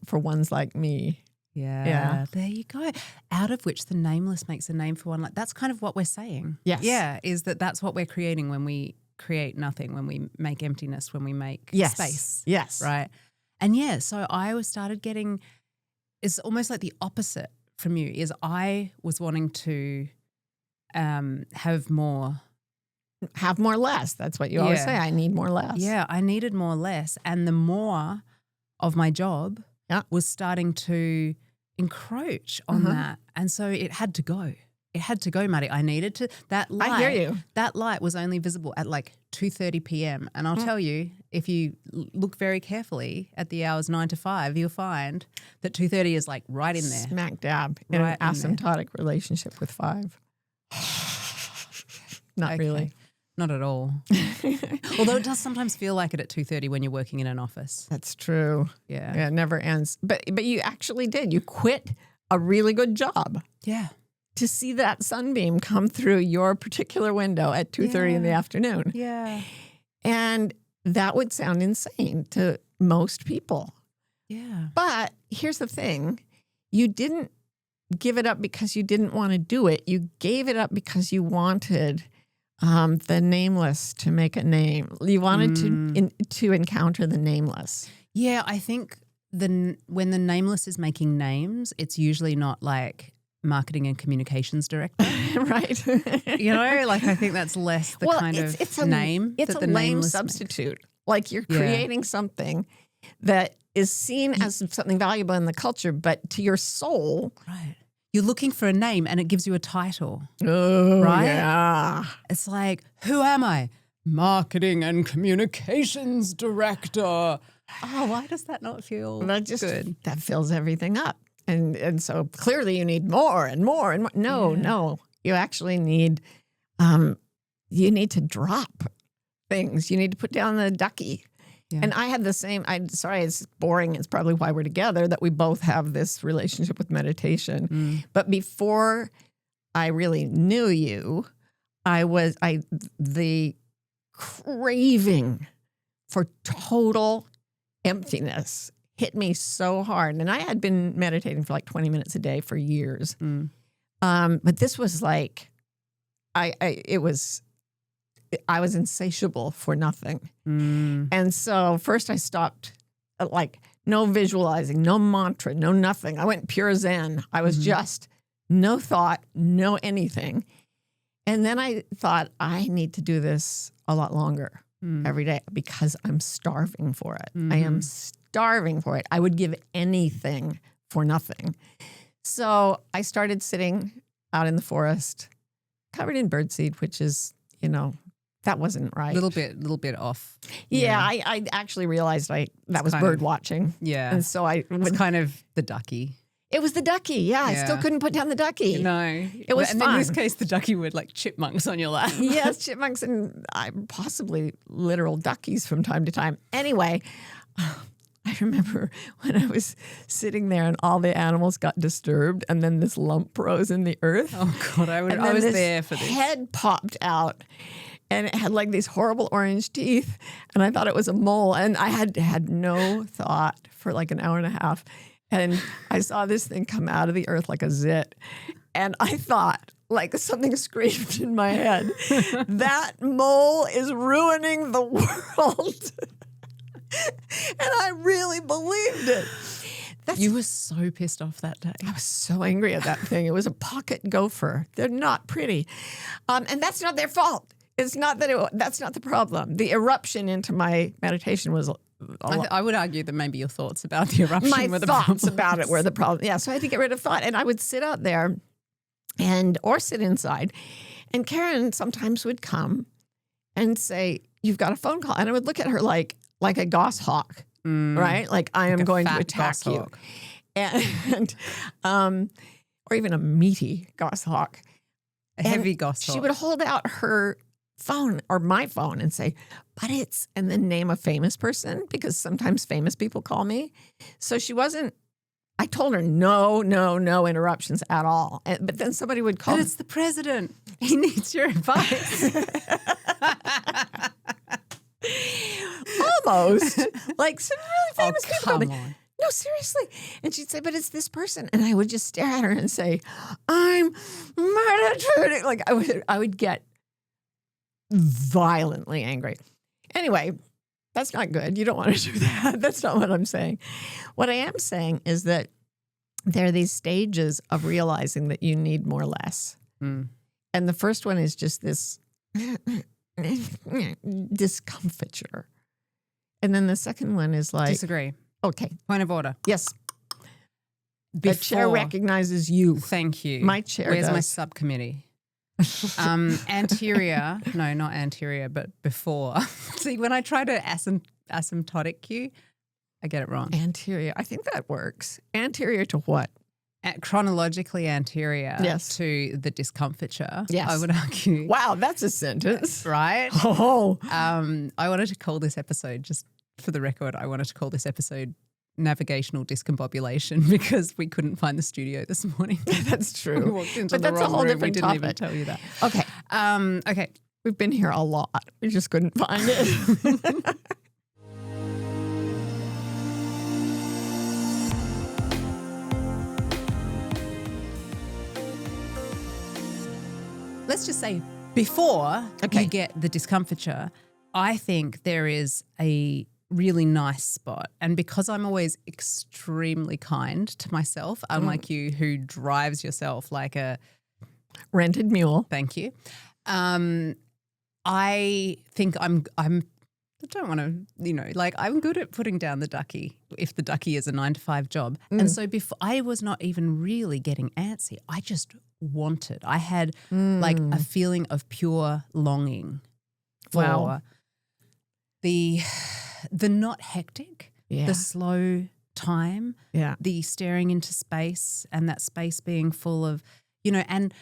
for ones like me.
Yeah. There you go. Out of which the nameless makes a name for one. That's kind of what we're saying.
Yes.
Yeah, is that's what we're creating when we create nothing, when we make emptiness, when we make space.
Yes.
Right. And so I started getting, it's almost like the opposite from you, is I was wanting to have more.
Have more less. That's what you always say. I need more less.
Yeah, I needed more less. And the more of my job was starting to encroach on that. And so it had to go. it had to go, Marty. I needed to. That light.
I hear you.
That light was only visible at like 2:30 p.m. And I'll tell you, if you look very carefully at the hours 9 to 5, you'll find that 2:30 is like right in there.
Smack dab in
Right
an
in there.
asymptotic relationship with 5. Not
Okay.
really.
Not at all. Although it does sometimes feel like it at 2:30 when you're working in an office.
That's true.
Yeah.
Yeah, it never ends. But you actually did. You quit a really good job
Yeah.
to see that sunbeam come through your particular window at 2:30 in the afternoon.
Yeah.
And that would sound insane to most people.
Yeah.
But here's the thing. You didn't give it up because you didn't want to do it. You gave it up because you wanted the nameless to make a name. You wanted to encounter the nameless.
Yeah, I think when the nameless is making names, it's usually not like marketing and communications director.
Right.
You know, like I think that's less the kind of name.
It's
that
a
the
lame
nameless
substitute. Like you're
Yeah.
creating something that is seen as something valuable in the culture, but to your soul.
Right. You're looking for a name and it gives you a title.
Oh,
Right?
yeah.
It's like, who am I? Marketing and communications director. Oh, why does that not feel
That just
good?
that fills everything up. And so clearly you need more and more and more. No. You actually need you need to drop things. You need to put down the Duckie.
Yeah.
And I had the same, sorry, it's boring. It's probably why we're together, that we both have this relationship with meditation. But before I really knew you, the craving for total emptiness hit me so hard. And I had been meditating for like 20 minutes a day for years. But this was like, I was insatiable for nothing. And so first I stopped, like no visualizing, no mantra, no nothing. I went pure Zen. I was just no thought, no anything. And then I thought, I need to do this a lot longer every day because I'm starving for it. I am starving for it. I would give anything for nothing. So I started sitting out in the forest covered in birdseed, which is, that wasn't right.
Little bit off.
Yeah, I actually realized that was
kind
bird
of-
watching.
Yeah.
And so
It's kind of the Duckie.
it was the Duckie. Yeah, I still
Yeah.
couldn't put down the Duckie.
No.
It was
and
fun.
in this case, the Duckie would like chipmunks on your lap.
Yes, chipmunks and possibly literal duckies from time to time. Anyway, I remember when I was sitting there and all the animals got disturbed and then this lump rose in the earth.
Oh, God. I
And then
was
this
there for this.
head popped out and it had like these horrible orange teeth and I thought it was a mole and I had no thought for like an hour and a half and I saw this thing come out of the earth like a zit and I thought like something screamed in my head, that mole is ruining the world. And I really believed it.
You were so pissed off that day.
I was so angry at that thing. It was a pocket gopher. They're not pretty. And that's not their fault. It's not that that's not the problem. The eruption into my meditation was
I would argue that maybe your thoughts about the eruption
my
were the
thoughts
problem.
about it were the problem. Yeah, so I had to get rid of thought. And I would sit out there or sit inside. And Karen sometimes would come and say, "You've got a phone call." And I would look at her like a goshawk, right? Like I am
a
going to
fat
attack you.
goshawk.
And or even a meaty goshawk.
A heavy goshawk.
She would hold out her phone or my phone and say, "But it's," and then name a famous person because sometimes famous people call me. So she wasn't, I told her no interruptions at all. But then somebody would call.
But it's the president. He needs your advice.
Almost. Like some really famous people call me.
come on.
No, seriously. And she'd say, "But it's this person." And I would just stare at her and say, "I'm meditating." Like I would get violently angry. Anyway, that's not good. You don't want to do that. That's not what I'm saying. What I am saying is that there are these stages of realizing that you need more less. And the first one is just this discomfiture. And then the second one is like,
Disagree.
okay,
Point of order.
yes. The chair recognizes you.
Thank you.
My chair
Where's my
does.
subcommittee? Anterior. No, not anterior, but before. See, when I try to asymptotic cue, I get it wrong.
Anterior. I think that works. Anterior to what?
Chronologically anterior
Yes.
to the discomfiture,
Yes.
I would argue.
Wow, that's a sentence.
Right?
Oh,
I wanted to call this episode, just for the record, I wanted to call this episode Navigational Discombobulation because we couldn't find the studio this morning.
that's
We
true.
walked into
But
the
that's a
wrong
whole
room.
different
We didn't even
topic.
tell you that.
Okay.
Okay.
We've been here a lot. We just couldn't find it.
Let's just say before
Okay.
you get the discomfiture, I think there is a really nice spot. And because I'm always extremely kind to myself, unlike you who drives yourself like a
Rented mule.
thank you, I think I don't want to, like I'm good at putting down the ducky if the ducky is a 9-to-5 job. And so before I was not even really getting antsy. I just wanted. I had like a feeling of pure longing for
Wow.
the not hectic,
Yeah.
the slow time,
Yeah.
the staring into space and that space being full of, and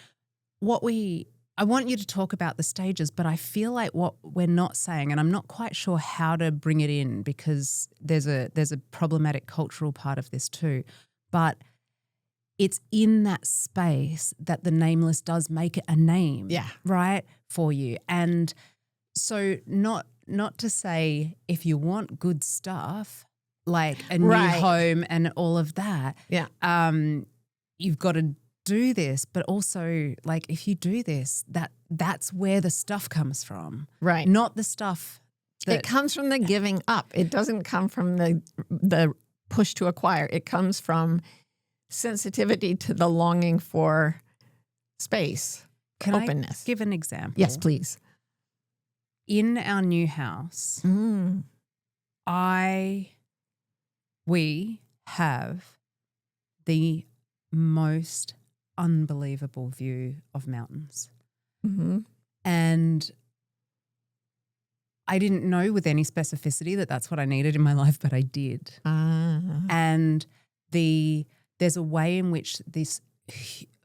I want you to talk about the stages, but I feel like what we're not saying, and I'm not quite sure how to bring it in because there's a problematic cultural part of this too, but it's in that space that the nameless does make it a name,
Yeah.
right, for you. And so not to say if you want good stuff, like a new
Right.
home and all of that,
Yeah.
you've got to do this, but also like if you do this, that's where the stuff comes from,
Right.
not the stuff that
It comes from the giving up. It doesn't come from the push to acquire. It comes from sensitivity to the longing for space,
Can
openness.
I give an example?
Yes, please.
In our new house, we have the most unbelievable view of mountains.
Mm-hmm.
And I didn't know with any specificity that that's what I needed in my life, but I did. And there's a way in which this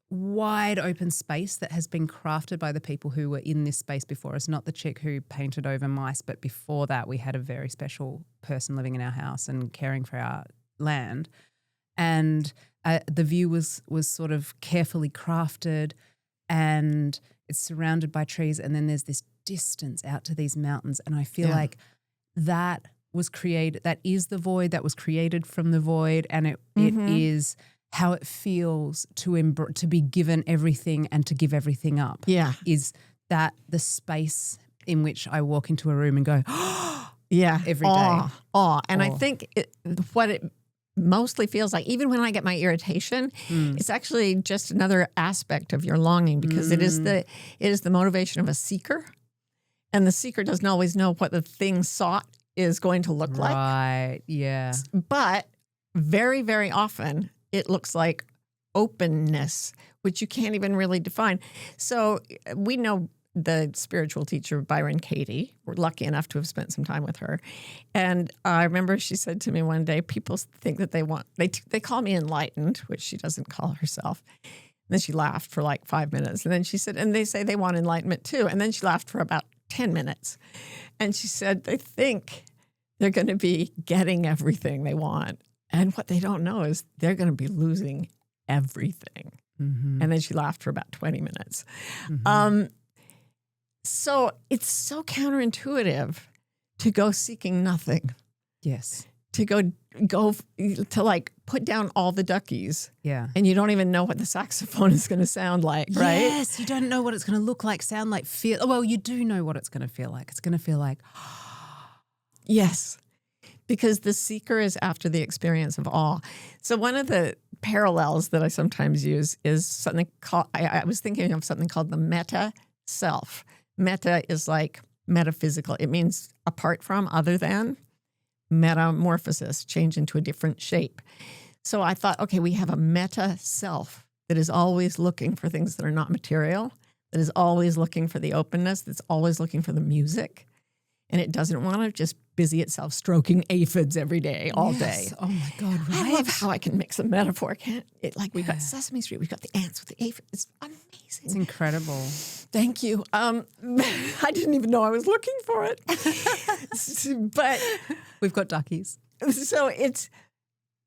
wide open space that has been crafted by the people who were in this space before us, not the chick who painted over mice, but before that we had a very special person living in our house and caring for our land. And the view was sort of carefully crafted and it's surrounded by trees, and then there's this distance out to these mountains, and I feel like that was created, that is the void that was created from the void, and it is how it feels to be given everything and to give everything up.
Yeah.
Is that the space in which I walk into a room and go,
Yeah.
every day.
Awe. And I
Awe.
think what it mostly feels like, even when I get my irritation, it's actually just another aspect of your longing, because it is the motivation of a seeker. And the seeker doesn't always know what the thing sought is going to look like.
Right, yeah.
But very, very often it looks like openness, which you can't even really define. So we know the spiritual teacher, Byron Katie. We're lucky enough to have spent some time with her. And I remember she said to me one day, people think that they call me enlightened, which she doesn't call herself. And then she laughed for like 5 minutes. And then she said, and they say they want enlightenment too. And then she laughed for about 10 minutes. And she said, they think they're going to be getting everything they want. And what they don't know is they're going to be losing everything. And then she laughed for about 20 minutes. So it's so counterintuitive to go seeking nothing,
Yes.
to go to like put down all the duckies,
Yeah.
and you don't even know what the saxophone is going to sound like, right?
Yes, you don't know what it's going to look like, sound like, feel. Well, you do know what it's going to feel like. It's going to feel like,
Yes, because the seeker is after the experience of awe. So one of the parallels that I sometimes use is something called, I was thinking of something called the meta self. Meta is like metaphysical. It means apart from, other than. Metamorphosis, change into a different shape. So I thought, okay, we have a meta self that is always looking for things that are not material, that is always looking for the openness, that's always looking for the music. And it doesn't want to just busy itself stroking aphids every day, all day.
Oh my God, right?
I love how I can mix a metaphor. Can't it? Like we've got Sesame Street, we've got the ants with the aphids. It's amazing.
It's incredible.
Thank you. I didn't even know I was looking for it. But
We've got duckies.
so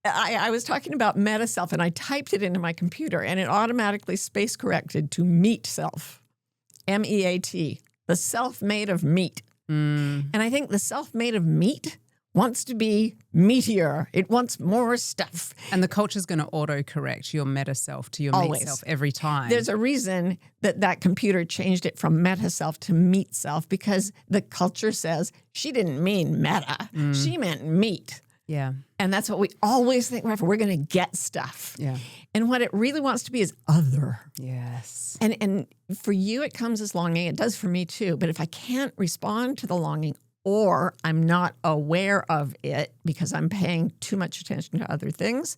I was talking about meta self and I typed it into my computer and it automatically space corrected to meat self, MEAT, the self made of meat. And I think the self made of meat wants to be meatier. It wants more stuff.
And the culture's going to auto-correct your meta self to your
Always.
meat self every time.
There's a reason that computer changed it from meta self to meat self because the culture says she didn't mean meta. She meant meat.
Yeah.
And that's what we always think we're going to get stuff.
Yeah.
And what it really wants to be is other.
Yes.
And for you, it comes as longing. It does for me too. But if I can't respond to the longing or I'm not aware of it because I'm paying too much attention to other things,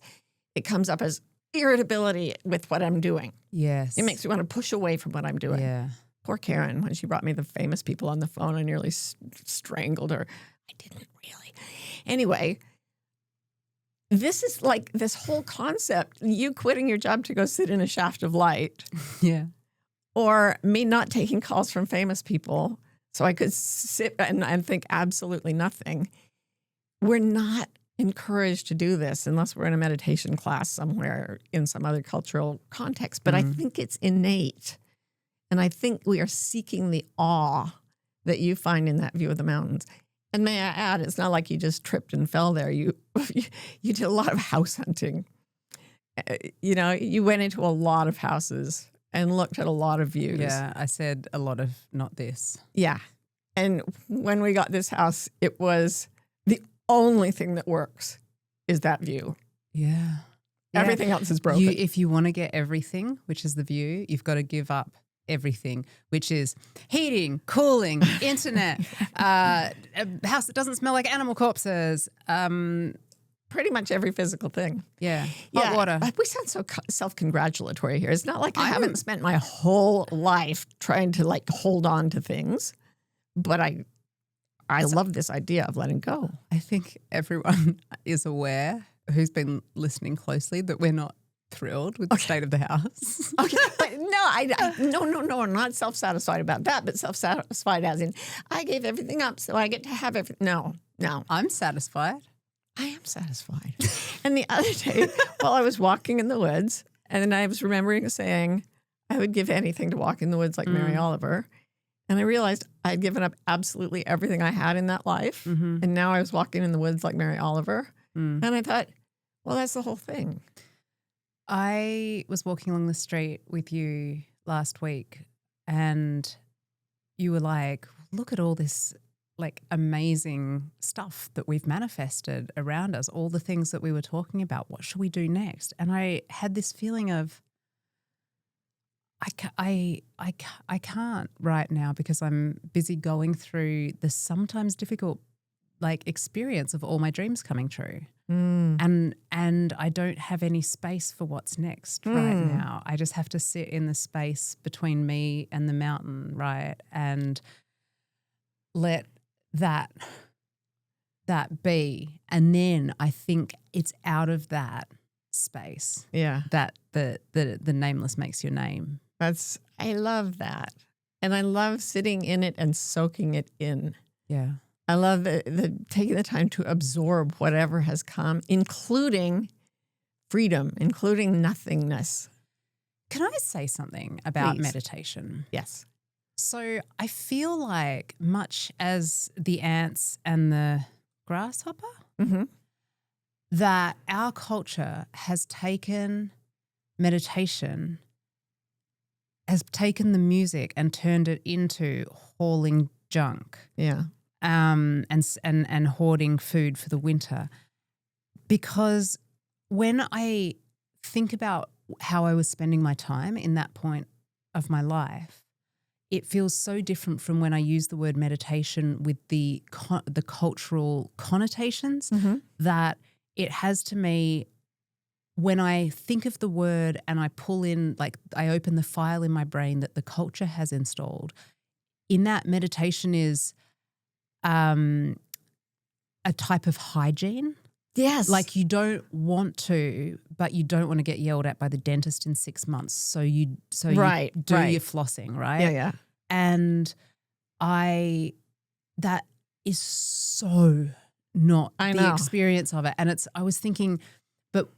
it comes up as irritability with what I'm doing.
Yes.
It makes me want to push away from what I'm doing.
Yeah.
Poor Karen, when she brought me the famous people on the phone, I nearly strangled her. I didn't really. Anyway, this is like this whole concept, you quitting your job to go sit in a shaft of light
Yeah.
or me not taking calls from famous people so I could sit and think absolutely nothing. We're not encouraged to do this unless we're in a meditation class somewhere in some other cultural context. But I think it's innate. And I think we are seeking the awe that you find in that view of the mountains. And may I add, it's not like you just tripped and fell there. You did a lot of house hunting. You went into a lot of houses and looked at a lot of views.
Yeah. I said a lot of not this.
Yeah. And when we got this house, it was the only thing that works is that view.
Yeah.
Everything else is broken.
If you want to get everything, which is the view, you've got to give up everything, which is heating, cooling, internet, a house that doesn't smell like animal corpses.
Pretty much every physical thing.
Yeah. Hot water.
We sound so self-congratulatory here. It's not like I haven't spent my whole life trying to hold on to things, but I love this idea of letting go.
I think everyone is aware who's been listening closely that we're not thrilled with the state of the house.
Okay, but no, I'm not self-satisfied about that, but self-satisfied as in I gave everything up so I get to have everything. No.
I'm satisfied.
I am satisfied. And the other day, while I was walking in the woods, and then I was remembering saying, I would give anything to walk in the woods like Mary Oliver. And I realized I'd given up absolutely everything I had in that life.
Mm-hmm.
And now I was walking in the woods like Mary Oliver. And I thought, well, that's the whole thing.
I was walking along the street with you last week and you were like, look at all this amazing stuff that we've manifested around us, all the things that we were talking about. What should we do next? And I had this feeling of I can't right now because I'm busy going through the sometimes difficult experience of all my dreams coming true. And I don't have any space for what's next right now. I just have to sit in the space between me and the mountain, right? And let that be. And then I think it's out of that space.
Yeah.
That the nameless makes your name.
I love that. And I love sitting in it and soaking it in.
Yeah.
I love the taking the time to absorb whatever has come, including freedom, including nothingness.
Can I say something about
Please.
meditation?
Yes.
So I feel like much as the ants and the grasshopper, that our culture has taken meditation, has taken the music and turned it into hauling junk.
Yeah.
And hoarding food for the winter. Because when I think about how I was spending my time in that point of my life, it feels so different from when I use the word meditation with the cultural connotations that it has to me when I think of the word and I pull in, like I open the file in my brain that the culture has installed, in that meditation is a type of hygiene.
Yes.
Like you don't want to, but you don't want to get yelled at by the dentist in 6 months. So you do your flossing, right?
Yeah, yeah.
And that is so not the experience of it. And I was thinking, but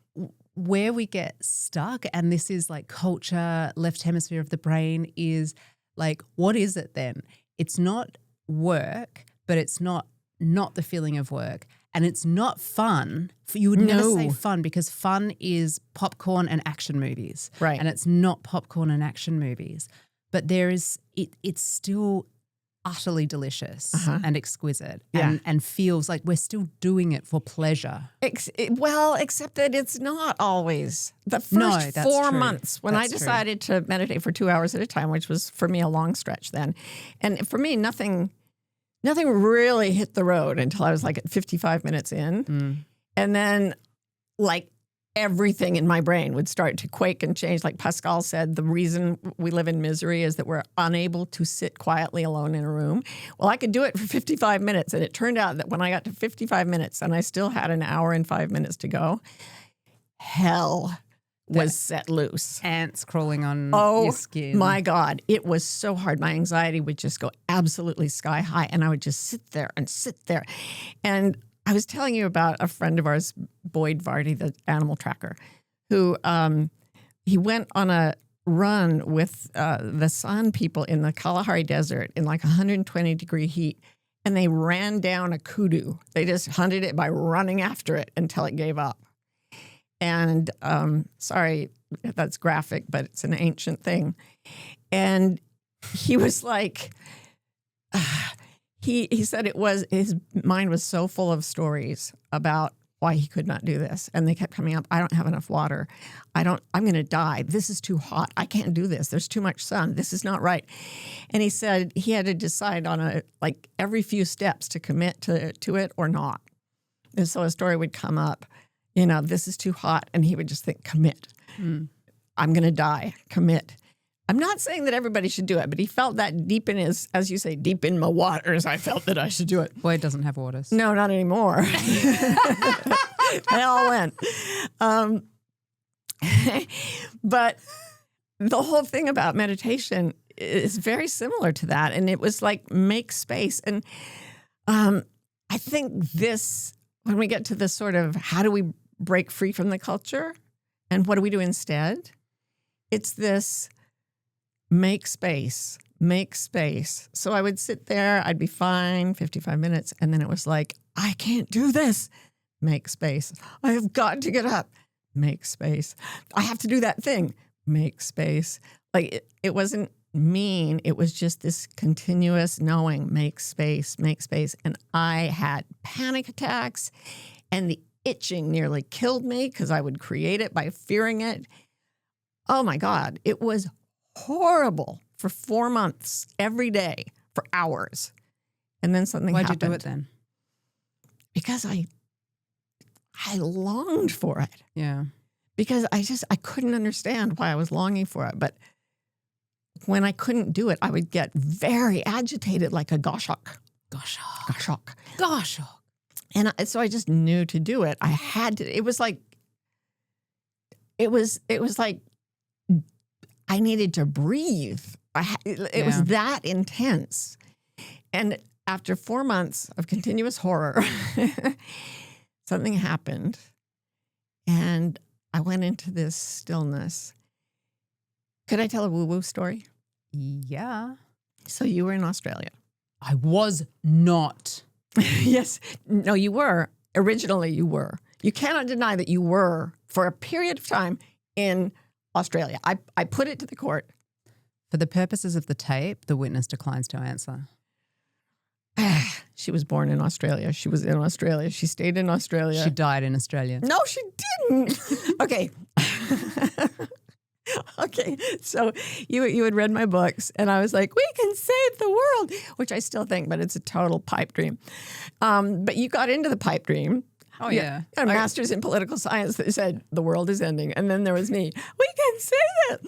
where we get stuck, and this is like culture, left hemisphere of the brain, is like, what is it then? It's not work, but it's not the feeling of work. And it's not fun. You would never say fun, because fun is popcorn and action movies.
Right.
And it's not popcorn and action movies. But it's still utterly delicious and exquisite and feels like we're still doing it for pleasure.
Except that it's not always. The first 4 months when I decided to meditate for 2 hours at a time, which was for me a long stretch then. And for me, nothing really hit the road until I was like at 55 minutes in. And then like everything in my brain would start to quake and change. Like Pascal said, the reason we live in misery is that we're unable to sit quietly alone in a room. Well, I could do it for 55 minutes. And it turned out that when I got to 55 minutes and I still had an hour and 5 minutes to go, hell was set loose.
Ants crawling on your skin.
Oh my God. It was so hard. My anxiety would just go absolutely sky high, and I would just sit there. And I was telling you about a friend of ours, Boyd Vardy, the animal tracker, who he went on a run with the San people in the Kalahari Desert in like 120-degree heat, and they ran down a kudu. They just hunted it by running after it until it gave up. And sorry, that's graphic, but it's an ancient thing. And he was like, he said his mind was so full of stories about why he could not do this. And they kept coming up. I don't have enough water. I'm going to die. This is too hot. I can't do this. There's too much sun. This is not right. And he said he had to decide on every few steps to commit to it or not. And so a story would come up. This is too hot. And he would just think, commit. I'm going to die. Commit. I'm not saying that everybody should do it, but he felt that deep in his, as you say, deep in my waters, I felt that I should do it.
Boyd doesn't have waters.
No, not anymore. They all went. But the whole thing about meditation is very similar to that. And it was like, make space. And I think when we get to this sort of how do we break free from the culture and what do we do instead? It's this make space. So I would sit there, I'd be fine, 55 minutes, and then it was like, I can't do this. Make space. I have got to get up. Make space. I have to do that thing. Make space. Like it wasn't mean. It was just this continuous knowing, make space. And I had panic attacks, and the itching nearly killed me because I would create it by fearing it. Oh my God. It was horrible for 4 months, every day, for hours. And then something happened.
Why'd you do it then?
Because I longed for it.
Yeah.
Because I couldn't understand why I was longing for it. But when I couldn't do it, I would get very agitated, like a goshawk. Goshawk. And so I just knew to do it. I had to. It was like I needed to breathe. It was that intense. And after 4 months of continuous horror, something happened, and I went into this stillness. Could I tell a woo-woo story?
Yeah.
So you were in Australia.
I was not.
Yes. No, you were. Originally, you were. You cannot deny that you were for a period of time in Australia. I put it to the court.
For the purposes of the tape, the witness declines to answer.
She was born in Australia. She was in Australia. She stayed in Australia.
She died in Australia.
No, she didn't. Okay. Okay. So you had read my books, and I was like, we can save the world, which I still think, but it's a total pipe dream. But you got into the pipe dream.
Oh, yeah.
A master's in political science that said the world is ending. And then there was me. We can say that.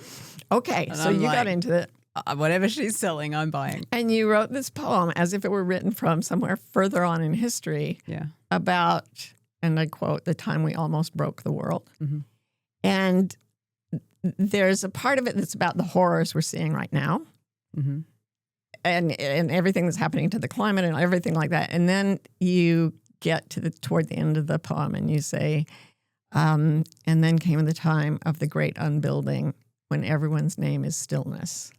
Okay,
And
so
I'm
you got
like,
into it.
Whatever she's selling, I'm buying.
And you wrote this poem as if it were written from somewhere further on in history
Yeah.
about, and I quote, the time we almost broke the world.
Mm-hmm.
And there's a part of it that's about the horrors we're seeing right now.
Mm-hmm.
And everything that's happening to the climate and everything like that. And then you get to toward the end of the poem and you say, and then came the time of the great unbuilding when everyone's name is stillness.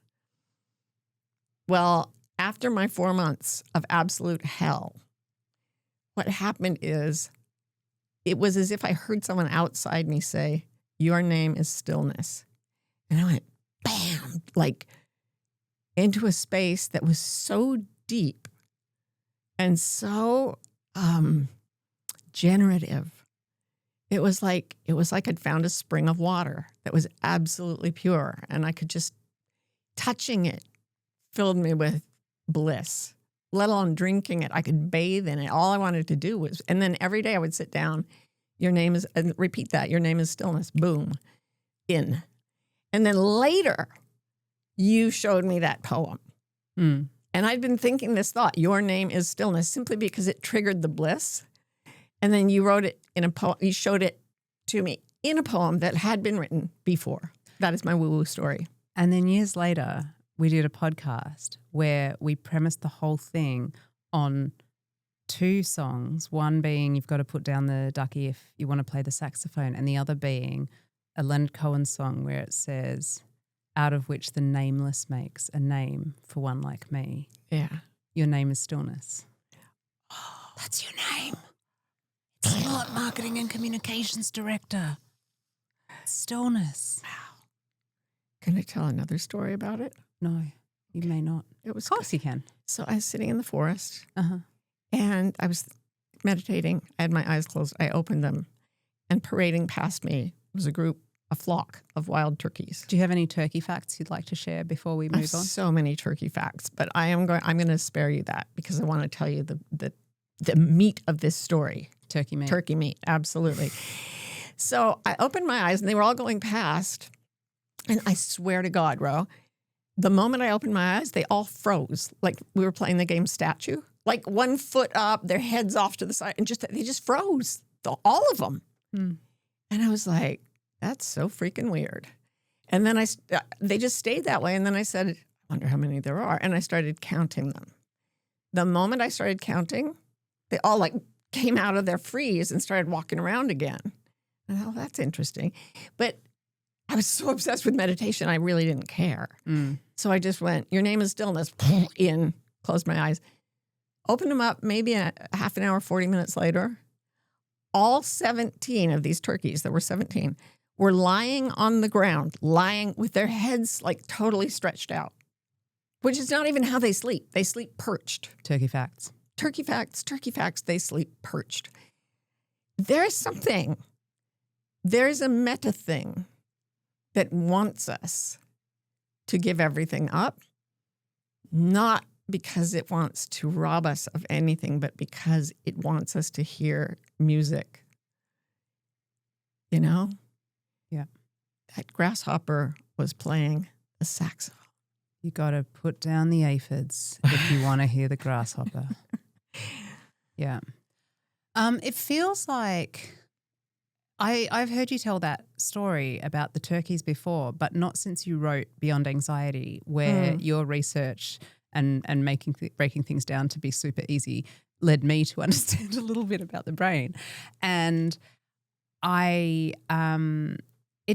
Well, after my 4 months of absolute hell, what happened is it was as if I heard someone outside me say, your name is stillness. And I went, bam, like into a space that was so deep and so generative. It was like I'd found a spring of water that was absolutely pure, and I could just, touching it filled me with bliss, let alone drinking it. I could bathe in it. All I wanted to do was, and then every day I would sit down, your name is, and repeat that, your name is stillness, boom, in. And then later, you showed me that poem.
Mm.
And I'd been thinking this thought, your name is stillness, simply because it triggered the bliss. And then you wrote it in a poem, you showed it to me in a poem that had been written before. That is my woo-woo story.
And then years later, we did a podcast where we premised the whole thing on 2 songs, one being You've Got to Put Down the Duckie If You Want to Play the Saxophone, and the other being a Leonard Cohen song where it says, out of which the nameless makes a name for one like me.
Yeah.
Your name is stillness.
Oh,
That's your name. It's not marketing and communications director. Stillness.
wow. Can I tell another story about it?
No, you may not.
It was
Of course you can.
So I was sitting in the forest
Uh-huh.
and I was meditating. I had my eyes closed. I opened them, and parading past me was a flock of wild turkeys.
Do you have any turkey facts you'd like to share before we
I have
move on?
so many turkey facts, but I'm going to spare you that because I want to tell you the meat of this story.
Turkey meat.
Turkey meat, absolutely. So I opened my eyes and they were all going past. And I swear to God, Ro, the moment I opened my eyes, they all froze. Like we were playing the game Statue. Like 1 foot up, their heads off to the side, and they just froze. All of them.
Hmm.
And I was like, that's so freaking weird. And then they just stayed that way. And then I said, I wonder how many there are. And I started counting them. The moment I started counting, they all like came out of their freeze and started walking around again. And I thought, that's interesting. But I was so obsessed with meditation, I really didn't care.
Mm.
So I just went, your name is stillness, in, closed my eyes, opened them up maybe a half an hour, 40 minutes later. All 17 of these turkeys, there were 17, were lying on the ground, lying with their heads like totally stretched out, which is not even how they sleep. They sleep perched.
Turkey facts.
Turkey facts, they sleep perched. There's a meta thing that wants us to give everything up, not because it wants to rob us of anything, but because it wants us to hear music. You know?
Yeah.
That grasshopper was playing a saxophone.
You got to put down the aphids if you want to hear the grasshopper. Yeah. It feels like I've heard you tell that story about the turkeys before, but not since you wrote Beyond Anxiety, where your research and breaking things down to be super easy led me to understand a little bit about the brain. And it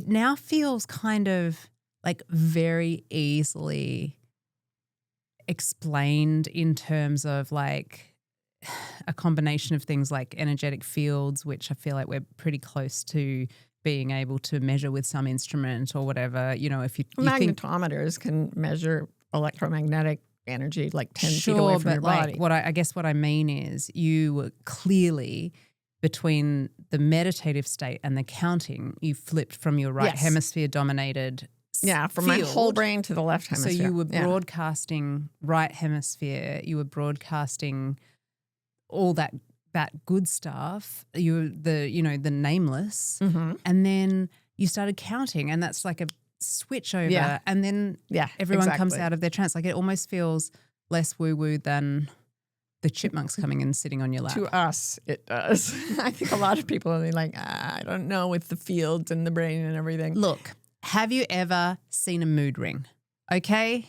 now feels kind of like very easily explained in terms of like a combination of things like energetic fields, which I feel like we're pretty close to being able to measure with some instrument or whatever. You know, if you think
magnetometers can measure electromagnetic energy like 10 feet away from your body.
Like what I mean is you were clearly between the meditative state and the counting, you flipped from your right hemisphere dominated
from my whole brain to the left hemisphere.
So you were broadcasting right hemisphere, you were broadcasting all that that good stuff, the nameless, and then you started counting, and that's like a switch over, and then everyone comes out of their trance. Like it almost feels less woo-woo than the chipmunks coming and sitting on your lap.
To us, it does. I think a lot of people are like, I don't know, with the fields and the brain and everything.
Look, have you ever seen a mood ring? Okay.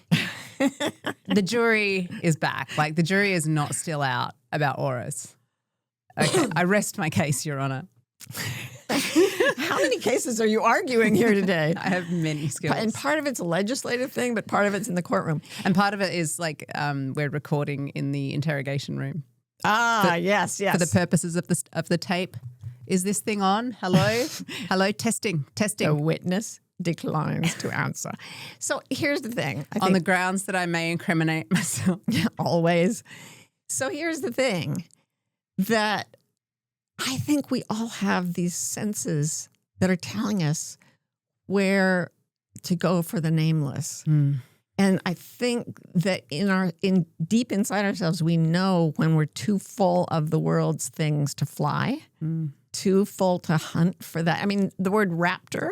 The jury is back. Like the jury is not still out about auras. Okay. I rest my case, Your Honor.
How many cases are you arguing here today?
I have many skills.
And part of it's a legislative thing, but part of it's in the courtroom.
And part of it is like we're recording in the interrogation room.
Yes.
For the purposes of the tape. Is this thing on? Hello? Hello? Testing.
The witness declines to answer. So here's the thing.
On the grounds that I may incriminate myself.
Always. So here's the thing, that I think we all have these senses that are telling us where to go for the nameless. And I think that in deep inside ourselves, we know when we're too full of the world's things to fly, too full to hunt for that. I mean, the word raptor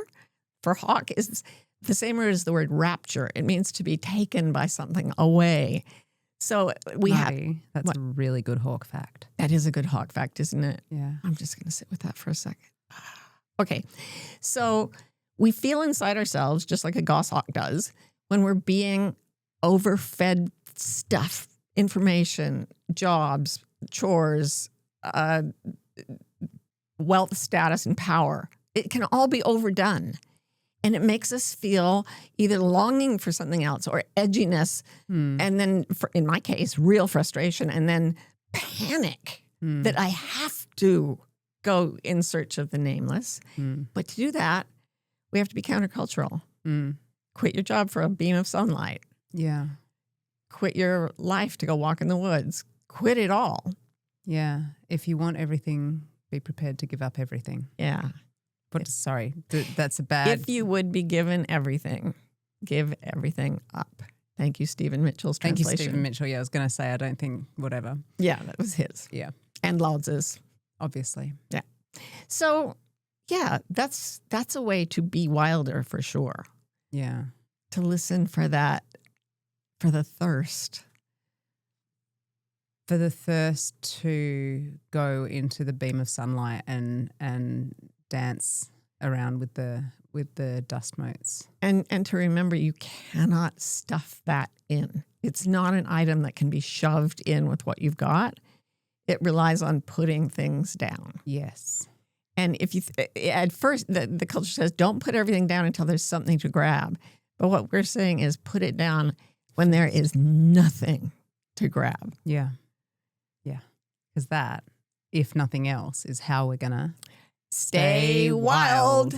for hawk is the same word as the word rapture. It means to be taken by something away. So
that's a really good hawk fact.
That is a good hawk fact, isn't it?
Yeah.
I'm just going to sit with that for a second. Okay. So we feel inside ourselves, just like a goshawk does, when we're being overfed stuff, information, jobs, chores, wealth, status, and power. It can all be overdone. And it makes us feel either longing for something else or edginess. And then, in my case, real frustration and then panic that I have to go in search of the nameless. But to do that, we have to be countercultural. Quit your job for a beam of sunlight.
Yeah.
Quit your life to go walk in the woods. Quit it all.
Yeah. If you want everything, be prepared to give up everything.
Yeah.
Sorry, that's a bad...
If you would be given everything, give everything up. Thank you, Stephen Mitchell's translation.
Thank you, Stephen Mitchell. Yeah, I was going to say, I don't think, whatever.
Yeah, that was his.
Yeah.
And Lao Tzu's.
Obviously.
Yeah. So, yeah, that's a way to be wilder for sure.
Yeah.
To listen for that, for the thirst.
For the thirst to go into the beam of sunlight and dance around with the dust motes. And
to remember, you cannot stuff that in. It's not an item that can be shoved in with what you've got. It relies on putting things down.
Yes.
And if you at first the culture says don't put everything down until there's something to grab. But what we're saying is put it down when there is nothing to grab.
Yeah. Yeah. Because that, if nothing else, is how we're going to
stay wild.